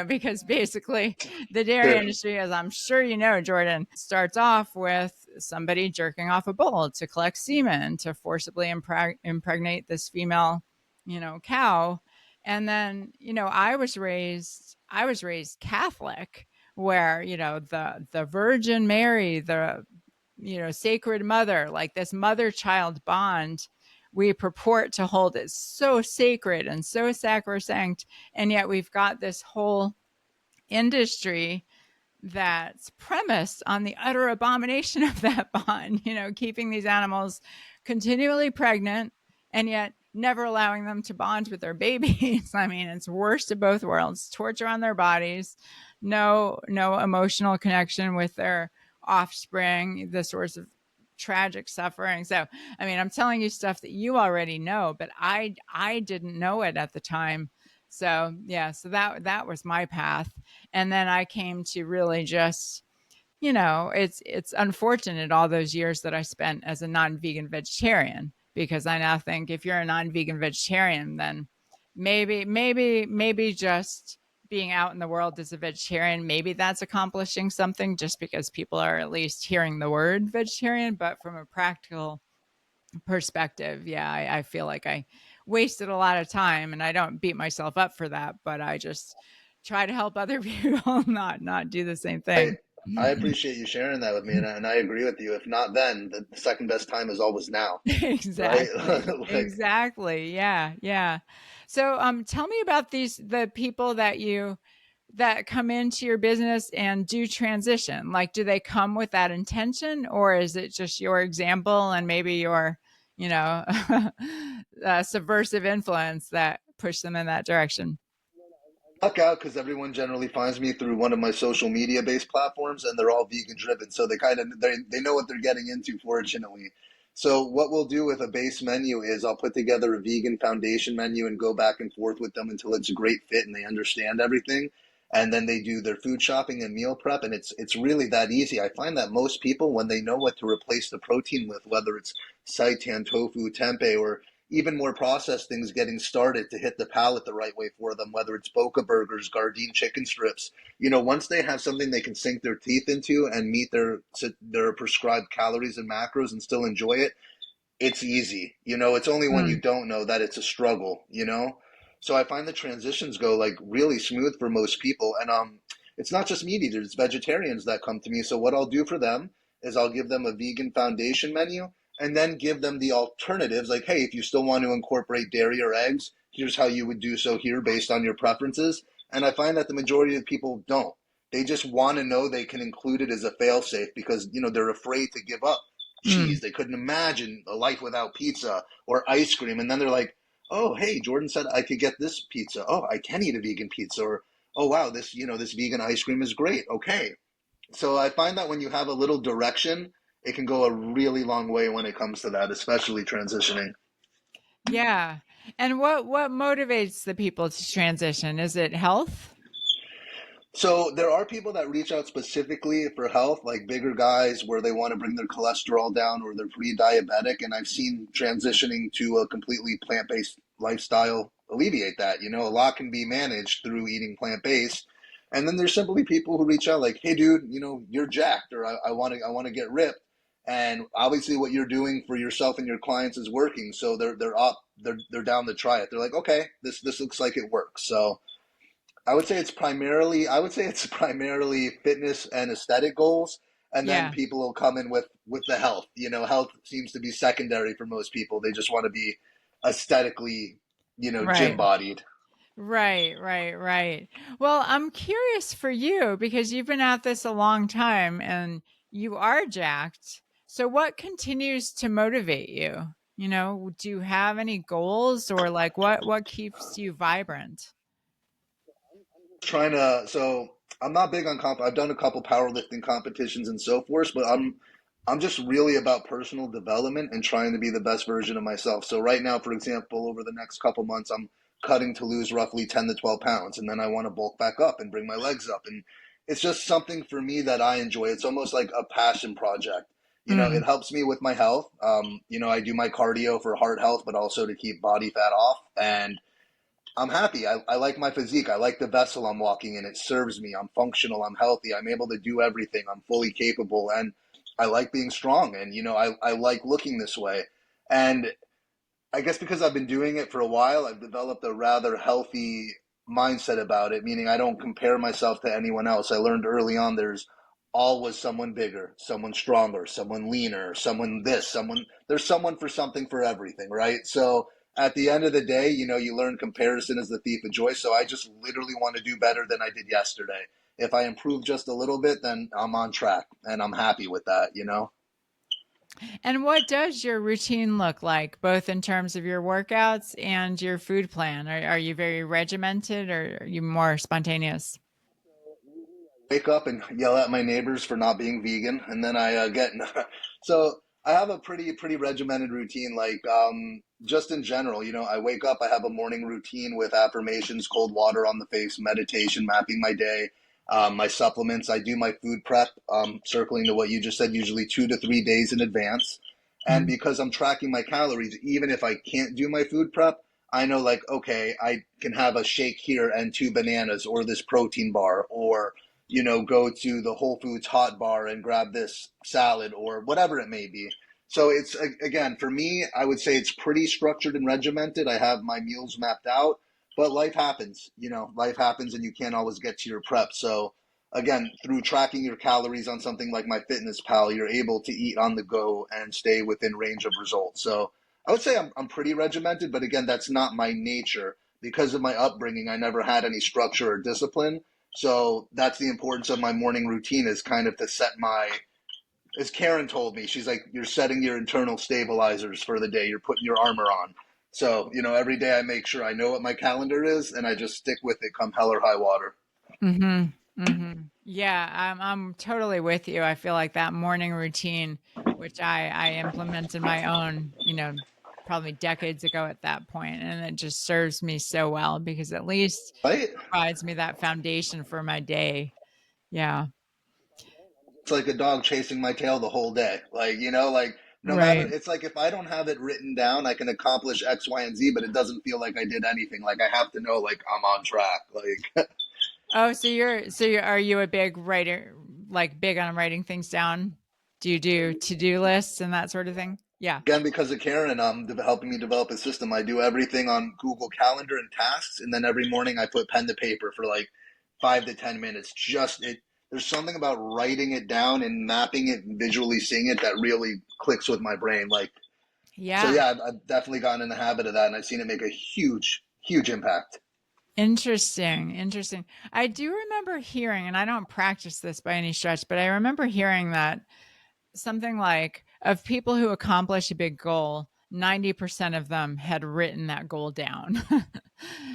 because basically the dairy Sure. industry, as I'm sure you know, Jordan, starts off with somebody jerking off a bull to collect semen to forcibly impregnate this female, cow. And then, I was raised Catholic, where, the Virgin Mary, the, sacred mother, like this mother child bond, we purport to hold it so sacred and so sacrosanct. And yet we've got this whole industry that's premised on the utter abomination of that bond, keeping these animals continually pregnant and yet never allowing them to bond with their babies. I mean, it's worst of both worlds: torture on their bodies, no emotional connection with their offspring, the source of tragic suffering. So, I mean, I'm telling you stuff that you already know, but I didn't know it at the time So yeah, so that was my path. And then I came to really just, it's unfortunate all those years that I spent as a non-vegan vegetarian, because I now think if you're a non-vegan vegetarian, then maybe just being out in the world as a vegetarian, maybe that's accomplishing something just because people are at least hearing the word vegetarian. But from a practical perspective, yeah, I feel like I wasted a lot of time, and I don't beat myself up for that, but I just try to help other people not do the same I thing. I appreciate you sharing that with me, and I agree with you. If not then, the second best time is always now, right? Exactly. Like, Exactly. Yeah. Yeah. So tell me about the people that come into your business and do transition. Like, do they come with that intention, or is it just your example and maybe your, you know, subversive influence that push them in that direction? luck out because everyone generally finds me through one of my social media based platforms, and they're all vegan driven, so they know what they're getting into, fortunately. So what we'll do with a base menu is I'll put together a vegan foundation menu and go back and forth with them until it's a great fit and they understand everything, and then they do their food shopping and meal prep, and it's really that easy. I find that most people, when they know what to replace the protein with, whether it's seitan, tofu, tempeh, or even more processed things getting started to hit the palate the right way for them, whether it's Boca burgers, Gardein chicken strips. Once they have something they can sink their teeth into and meet their prescribed calories and macros and still enjoy it, it's easy. It's only when you Mm, don't know that it's a struggle. So I find the transitions go like really smooth for most people. And it's not just meat eaters, it's vegetarians that come to me. So what I'll do for them is I'll give them a vegan foundation menu and then give them the alternatives like, hey, if you still want to incorporate dairy or eggs, here's how you would do so here based on your preferences. And I find that the majority of people don't. They just want to know they can include it as a failsafe because, they're afraid to give up mm. cheese. They couldn't imagine a life without pizza or ice cream. And then they're like, oh, hey, Jordan said I could get this pizza. Oh, I can eat a vegan pizza. Or, oh, wow, this vegan ice cream is great. Okay. So I find that when you have a little direction, it can go a really long way when it comes to that, especially transitioning. Yeah. And what motivates the people to transition? Is it health? So there are people that reach out specifically for health, like bigger guys where they want to bring their cholesterol down or they're pre-diabetic, and I've seen transitioning to a completely plant-based lifestyle alleviate that. A lot can be managed through eating plant-based. And then there's simply people who reach out like, "Hey dude, you're jacked or I want to get ripped." And obviously what you're doing for yourself and your clients is working. So they're down to try it. They're like, "Okay, this looks like it works." So I would say it's primarily fitness and aesthetic goals, and then Yeah. people will come in with the health. Health seems to be secondary for most people. They just want to be aesthetically, gym Right. bodied. Right, right, right. Well, I'm curious for you because you've been at this a long time and you are jacked. So what continues to motivate you? Do you have any goals, or like what keeps you vibrant? Trying to so I'm not big on I've done a couple powerlifting competitions and so forth, but I'm just really about personal development and trying to be the best version of myself. So right now, for example, over the next couple months, I'm cutting to lose roughly 10 to 12 pounds, and then I want to bulk back up and bring my legs up. And it's just something for me that I enjoy. It's almost like a passion project. It Mm. helps me with my health. I do my cardio for heart health, but also to keep body fat off. And I'm happy. I like my physique. I like the vessel I'm walking in. It serves me. I'm functional. I'm healthy. I'm able to do everything. I'm fully capable. And I like being strong. And, I like looking this way. And I guess because I've been doing it for a while, I've developed a rather healthy mindset about it, meaning I don't compare myself to anyone else. I learned early on there's always someone bigger, someone stronger, someone leaner, there's someone for something for everything, right? So at the end of the day, you learn comparison is the thief of joy. So I just literally want to do better than I did yesterday. If I improve just a little bit, then I'm on track and I'm happy with that. And what does your routine look like, both in terms of your workouts and your food plan? Are you very regimented, or are you more spontaneous? Wake up and yell at my neighbors for not being vegan, and then I get so I have a pretty regimented routine. Like just in general, I wake up. I have a morning routine with affirmations, cold water on the face, meditation, mapping my day. My supplements. I do my food prep. Circling to what you just said, usually 2 to 3 days in advance. And Mm. because I'm tracking my calories, even if I can't do my food prep, I know like okay, I can have a shake here and 2 bananas, or this protein bar, or go to the Whole Foods hot bar and grab this salad or whatever it may be. So it's again for me, I would say it's pretty structured and regimented. I have my meals mapped out, but life happens. Life happens, and you can't always get to your prep. So again, through tracking your calories on something like my Fitness Pal, you're able to eat on the go and stay within range of results. So I would say I'm pretty regimented, but again, that's not my nature. Because of my upbringing, I never had any structure or discipline. So that's the importance of my morning routine, is kind of to set my, as Karen told me, she's like, you're setting your internal stabilizers for the day. You're putting your armor on. So, every day I make sure I know what my calendar is and I just stick with it come hell or high water. Mhm. Mhm. Yeah, I'm totally with you. I feel like that morning routine, which I implemented my own, probably decades ago at that point, and it just serves me so well because at least Right? provides me that foundation for my day. Yeah. It's like a dog chasing my tail the whole day. Like no matter, Right. it's like if I don't have it written down, I can accomplish X, Y, and Z, but it doesn't feel like I did anything. Like I have to know, like I'm on track. Like Oh, are you a big writer, like big on writing things down? Do you do to-do lists and that sort of thing? Yeah. again, because of Karen, helping me develop a system. I do everything on Google Calendar and tasks, and then every morning I put pen to paper for like 5 to 10 minutes. Just it. There's something about writing it down and mapping it and visually seeing it that really clicks with my brain. Like so, Yeah. yeah, I've definitely gotten in the habit of that, and I've seen it make a huge impact. Interesting, interesting. I do remember hearing, and I don't practice this by any stretch, but I remember hearing that something like of people who accomplish a big goal, 90% of them had written that goal down.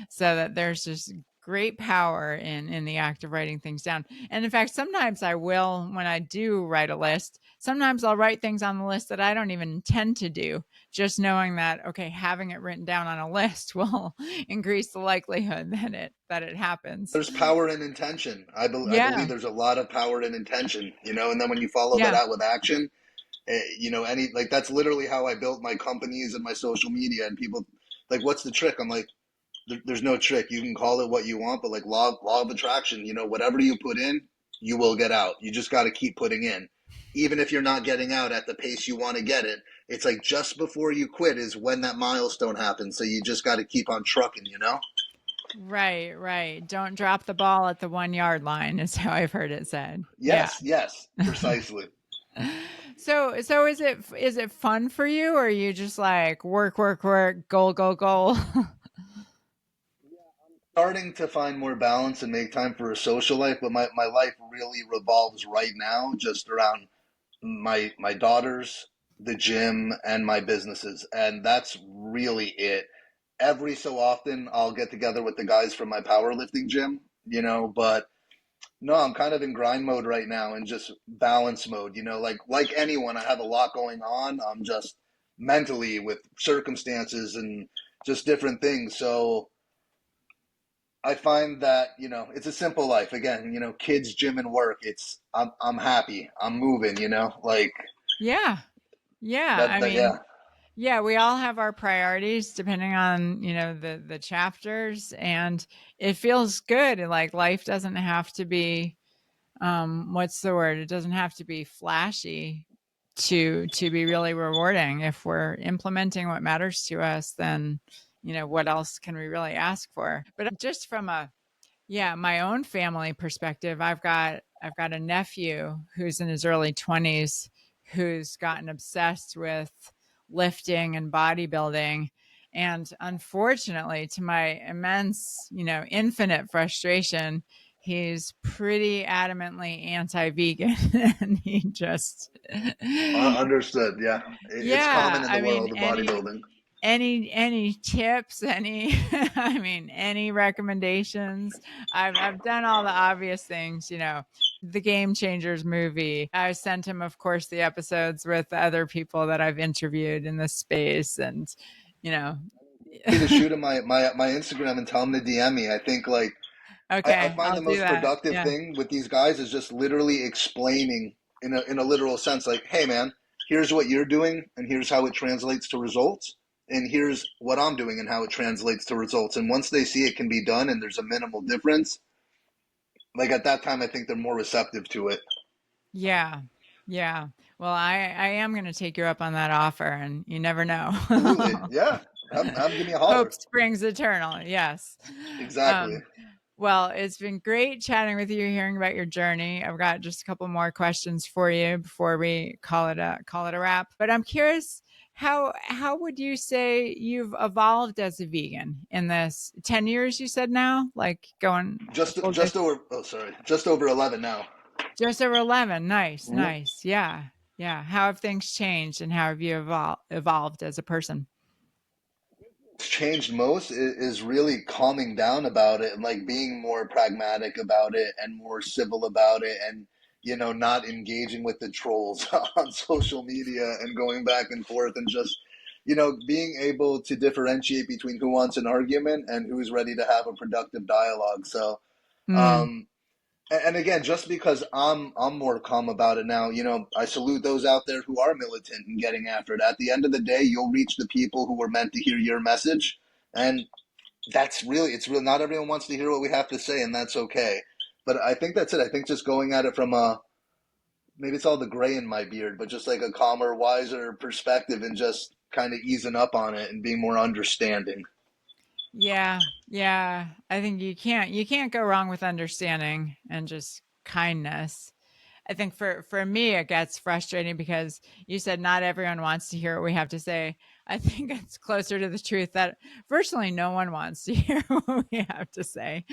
So that there's just great power in the act of writing things down. And in fact, sometimes I will, when I do write a list, sometimes I'll write things on the list that I don't even intend to do, just knowing that okay, having it written down on a list will increase the likelihood that it happens. There's power in intention. I Yeah. believe there's a lot of power in intention, and then when you follow that Yeah. out with action, any like that's literally how I built my companies and my social media. And people like, what's the trick? I'm like, there's no trick. You can call it what you want, but like law of attraction, whatever you put in, you will get out. You just got to keep putting in, even if you're not getting out at the pace you want to get it. It's like just before you quit is when that milestone happens. So you just got to keep on trucking. Right, right. Don't drop the ball at the 1 yard line is how I've heard it said. Yeah. Yes, precisely. So is it fun for you, or are you just like work, work, work, goal, goal, goal? Starting to find more balance and make time for a social life, but my life really revolves right now just around my daughters, the gym, and my businesses, and that's really it. Every so often, I'll get together with the guys from my powerlifting gym, but no, I'm kind of in grind mode right now and just balance mode. Like anyone, I have a lot going on. I'm just mentally with circumstances and just different things. So I find that it's a simple life. Again, kids, gym, and work. I'm happy. I'm moving. Like Yeah. Yeah. that. I That mean, yeah. yeah, we all have our priorities depending on, the chapters, and it feels good. Like life doesn't have to be what's the word? It doesn't have to be flashy to be really rewarding. If we're implementing what matters to us, then what else can we really ask for? But just from a yeah, my own family perspective, I've got a nephew who's in his early 20s who's gotten obsessed with lifting and bodybuilding. And unfortunately, to my immense, infinite frustration, he's pretty adamantly anti-vegan and he just Understood. Yeah, it's yeah, common in the I mean, world of any bodybuilding. any tips, any I mean, any recommendations? I've done all the obvious things, the Game Changers movie. I sent him, of course, the episodes with the other people that I've interviewed in this space, and you know. Me to shoot him my Instagram and tell him to DM me. I think like I Okay, find I'll the do most that. productive Yeah. thing with these guys is just literally explaining in a literal sense, like, hey man, here's what you're doing and here's how it translates to results. And here's what I'm doing and how it translates to results. And once they see it can be done and there's a minimal difference, like at that time I think they're more receptive to it. Yeah. Yeah. Well, I am going to take you up on that offer, and you never know. Absolutely. Yeah. Have give me a Hope holler. springs eternal. Yes. Exactly. Um, well, it's been great chatting with you, hearing about your journey. I've got just a couple more questions for you before we call it a wrap. But I'm curious, how would you say you've evolved as a vegan in this 10 years you said now? Like going Just over just over 11 now. just over 11. Nice, Mhm. nice. Yeah. Yeah. How have things changed, and how have you evolved as a person? What's changed most is really calming down about it and like being more pragmatic about it and more civil about it and not engaging with the trolls on social media and going back and forth and just being able to differentiate between who wants an argument and who's ready to have a productive dialogue. So Mm, um and again, just because I'm more calm about it now, I salute those out there who are militant and getting after it. At the end of the day, you'll reach the people who were meant to hear your message, and it's real. Not everyone wants to hear what we have to say, and that's okay. But I think that's it. I think just going at it from a maybe it's all the gray in my beard, but just like a calmer, wiser perspective, and just kind of easing up on it and being more understanding. yeah. Yeah. I think you can't go wrong with understanding and just kindness. I think for me it gets frustrating because you said not everyone wants to hear what we have to say. I think it's closer to the truth that virtually no one wants to hear what we have to say.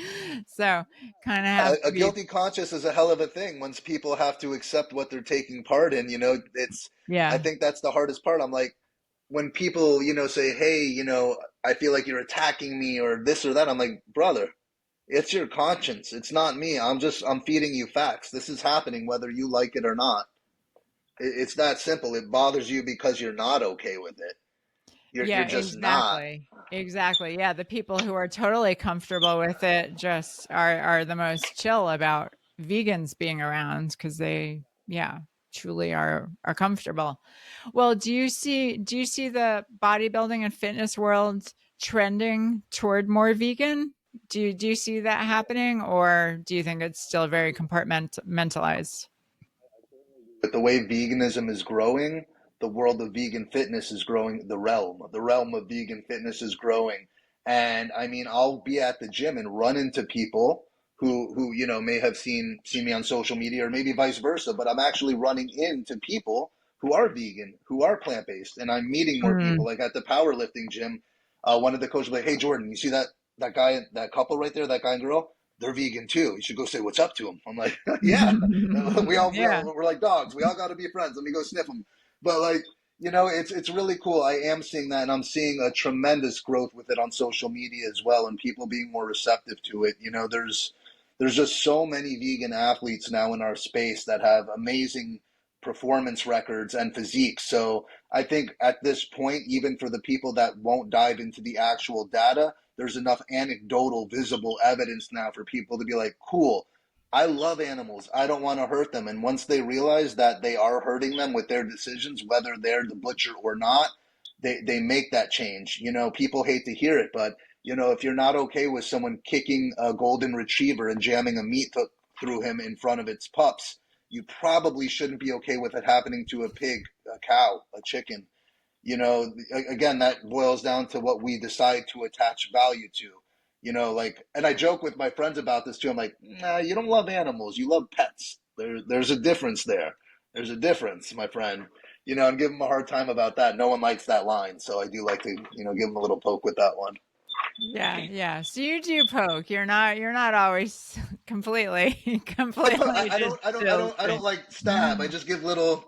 So kind of have A to be. guilty conscience is a hell of a thing once people have to accept what they're taking part in. I Yeah. think that's the hardest part. I'm like, when people, say, hey, I feel like you're attacking me or this or that, I'm like, brother, it's your conscience. It's not me. I'm feeding you facts. This is happening whether you like it or not. It's that simple. It bothers you because you're not okay with it. You're Yeah, just not. exactly. Exactly. Yeah, the people who are totally comfortable with it just are the most chill about vegans being around because they, yeah, truly are comfortable. Well, do you see the bodybuilding and fitness world trending toward more vegan? Do you see that happening, or do you think it's still very compartmentalized? With the way veganism is growing, the world of vegan fitness is growing. The realm of vegan fitness is growing. And I mean, I'll be at the gym and run into people who may have seen me on social media or maybe vice versa, but I'm actually running into people who are vegan, who are plant based, and I'm meeting more people. Mm. Like at the powerlifting gym, one of the coaches was like, "Hey Jordan, you see that guy, that couple right there, that guy and girl? They're vegan too. You should go say what's up to them." I'm like, "Yeah." Yeah. We're like dogs. We all got to be friends. Let me go sniff them. But like, it's really cool. I am seeing that, and I'm seeing a tremendous growth with it on social media as well, and people being more receptive to it. There's just so many vegan athletes now in our space that have amazing performance records and physiques. So I think at this point, even for the people that won't dive into the actual data, there's enough anecdotal, visible evidence now for people to be like, cool, I love animals. I don't want to hurt them. And once they realize that they are hurting them with their decisions, whether they're the butcher or not, they make that change. People hate to hear it, but if you're not okay with someone kicking a golden retriever and jamming a meat hook through him in front of its pups, you probably shouldn't be okay with it happening to a pig, a cow, a chicken. Again, that boils down to what we decide to attach value to. Like, and I joke with my friends about this too. I'm like, nah, you don't love animals, you love pets. There's a difference there. There's a difference, my friend. And give them a hard time about that. No one likes that line, so I do like to, give them a little poke with that one. Yeah, yeah. So you do poke. You're not always completely I, po- completely I just don't I don't I chill don't I free. don't like stab. I just give little.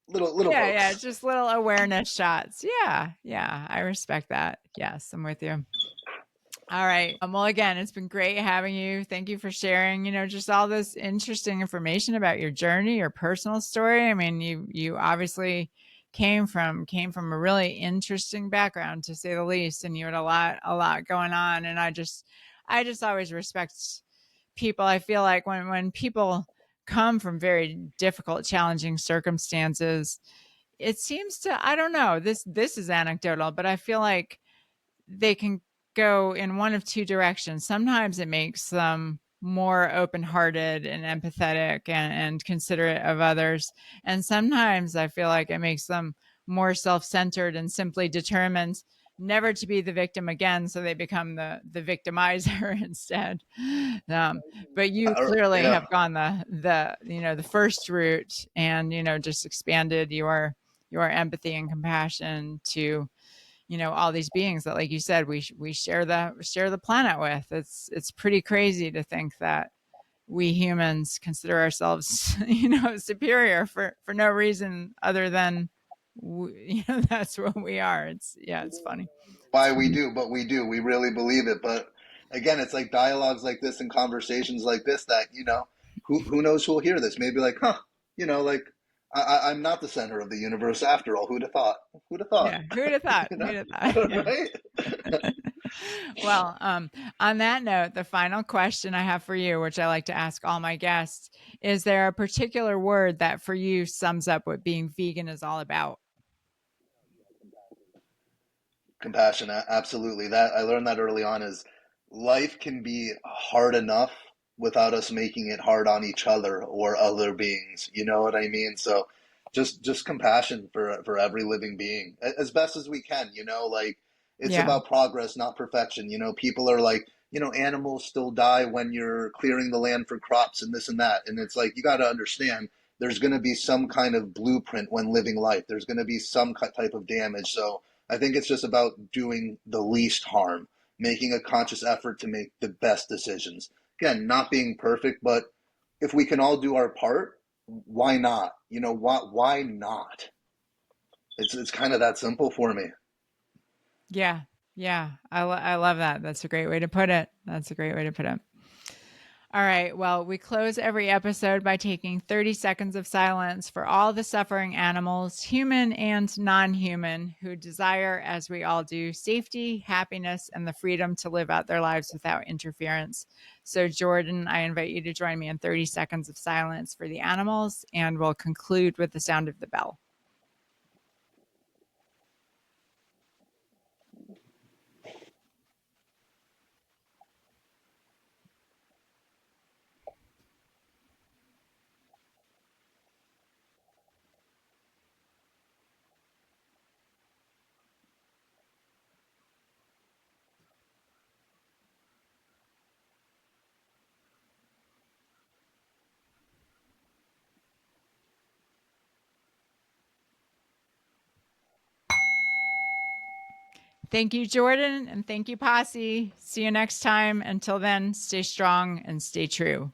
little Yeah, pokes. just little awareness shots. Yeah, I respect that. Yes, I'm with you. All right. Well, again, it's been great having you. Thank you for sharing, just all this interesting information about your journey, your personal story. I mean, you obviously came from a really interesting background, to say the least, and you had a lot going on. And I just always respect people. I feel like when people come from very difficult, challenging circumstances, it seems to, I don't know, this is anecdotal, but I feel like they can go in one of two directions. Sometimes it makes them more open-hearted and empathetic and considerate of others. And sometimes I feel like it makes them more self-centered and simply determined never to be the victim again. So they become the victimizer instead. Um, but you clearly Yeah. have gone the first route, and, just expanded your empathy and compassion to all these beings that, like you said, we share the planet with. It's pretty crazy to think that we humans consider ourselves superior for no reason other than that's what we are. It's funny. Why It's we funny. do, but we do. We really believe it. But again, it's like dialogues like this and conversations like this that, who knows who'll hear this? Maybe like, huh, like I'm not the center of the universe after all. Who'd have thought? Who'd have thought? Yeah, who'd have thought, you know, who'd have thought. Yeah. right? Well, on that note, the final question I have for you, which I like to ask all my guests, is there a particular word that for you sums up what being vegan is all about? Compassion, absolutely. That I learned that early on is life can be hard enough without us making it hard on each other or other beings. You know what I mean? So just compassion for every living being as best as we can, like it's Yeah. about progress, not perfection. People are like, animals still die when you're clearing the land for crops and this and that. And it's like you got to understand there's going to be some kind of blueprint when living life. There's going to be some type of damage. So I think it's just about doing the least harm, making a conscious effort to make the best decisions. Again, not being perfect, but if we can all do our part, why not? Why not? It's kind of that simple for me. Yeah. Yeah. I love that. That's a great way to put it. That's a great way to put it. All right. Well, we close every episode by taking 30 seconds of silence for all the suffering animals, human and non human, who desire, as we all do, safety, happiness, and the freedom to live out their lives without interference. So, Jordan, I invite you to join me in 30 seconds of silence for the animals, and we'll conclude with the sound of the bell. Thank you, Jordan, and thank you, Posse. See you next time. Until then, stay strong and stay true.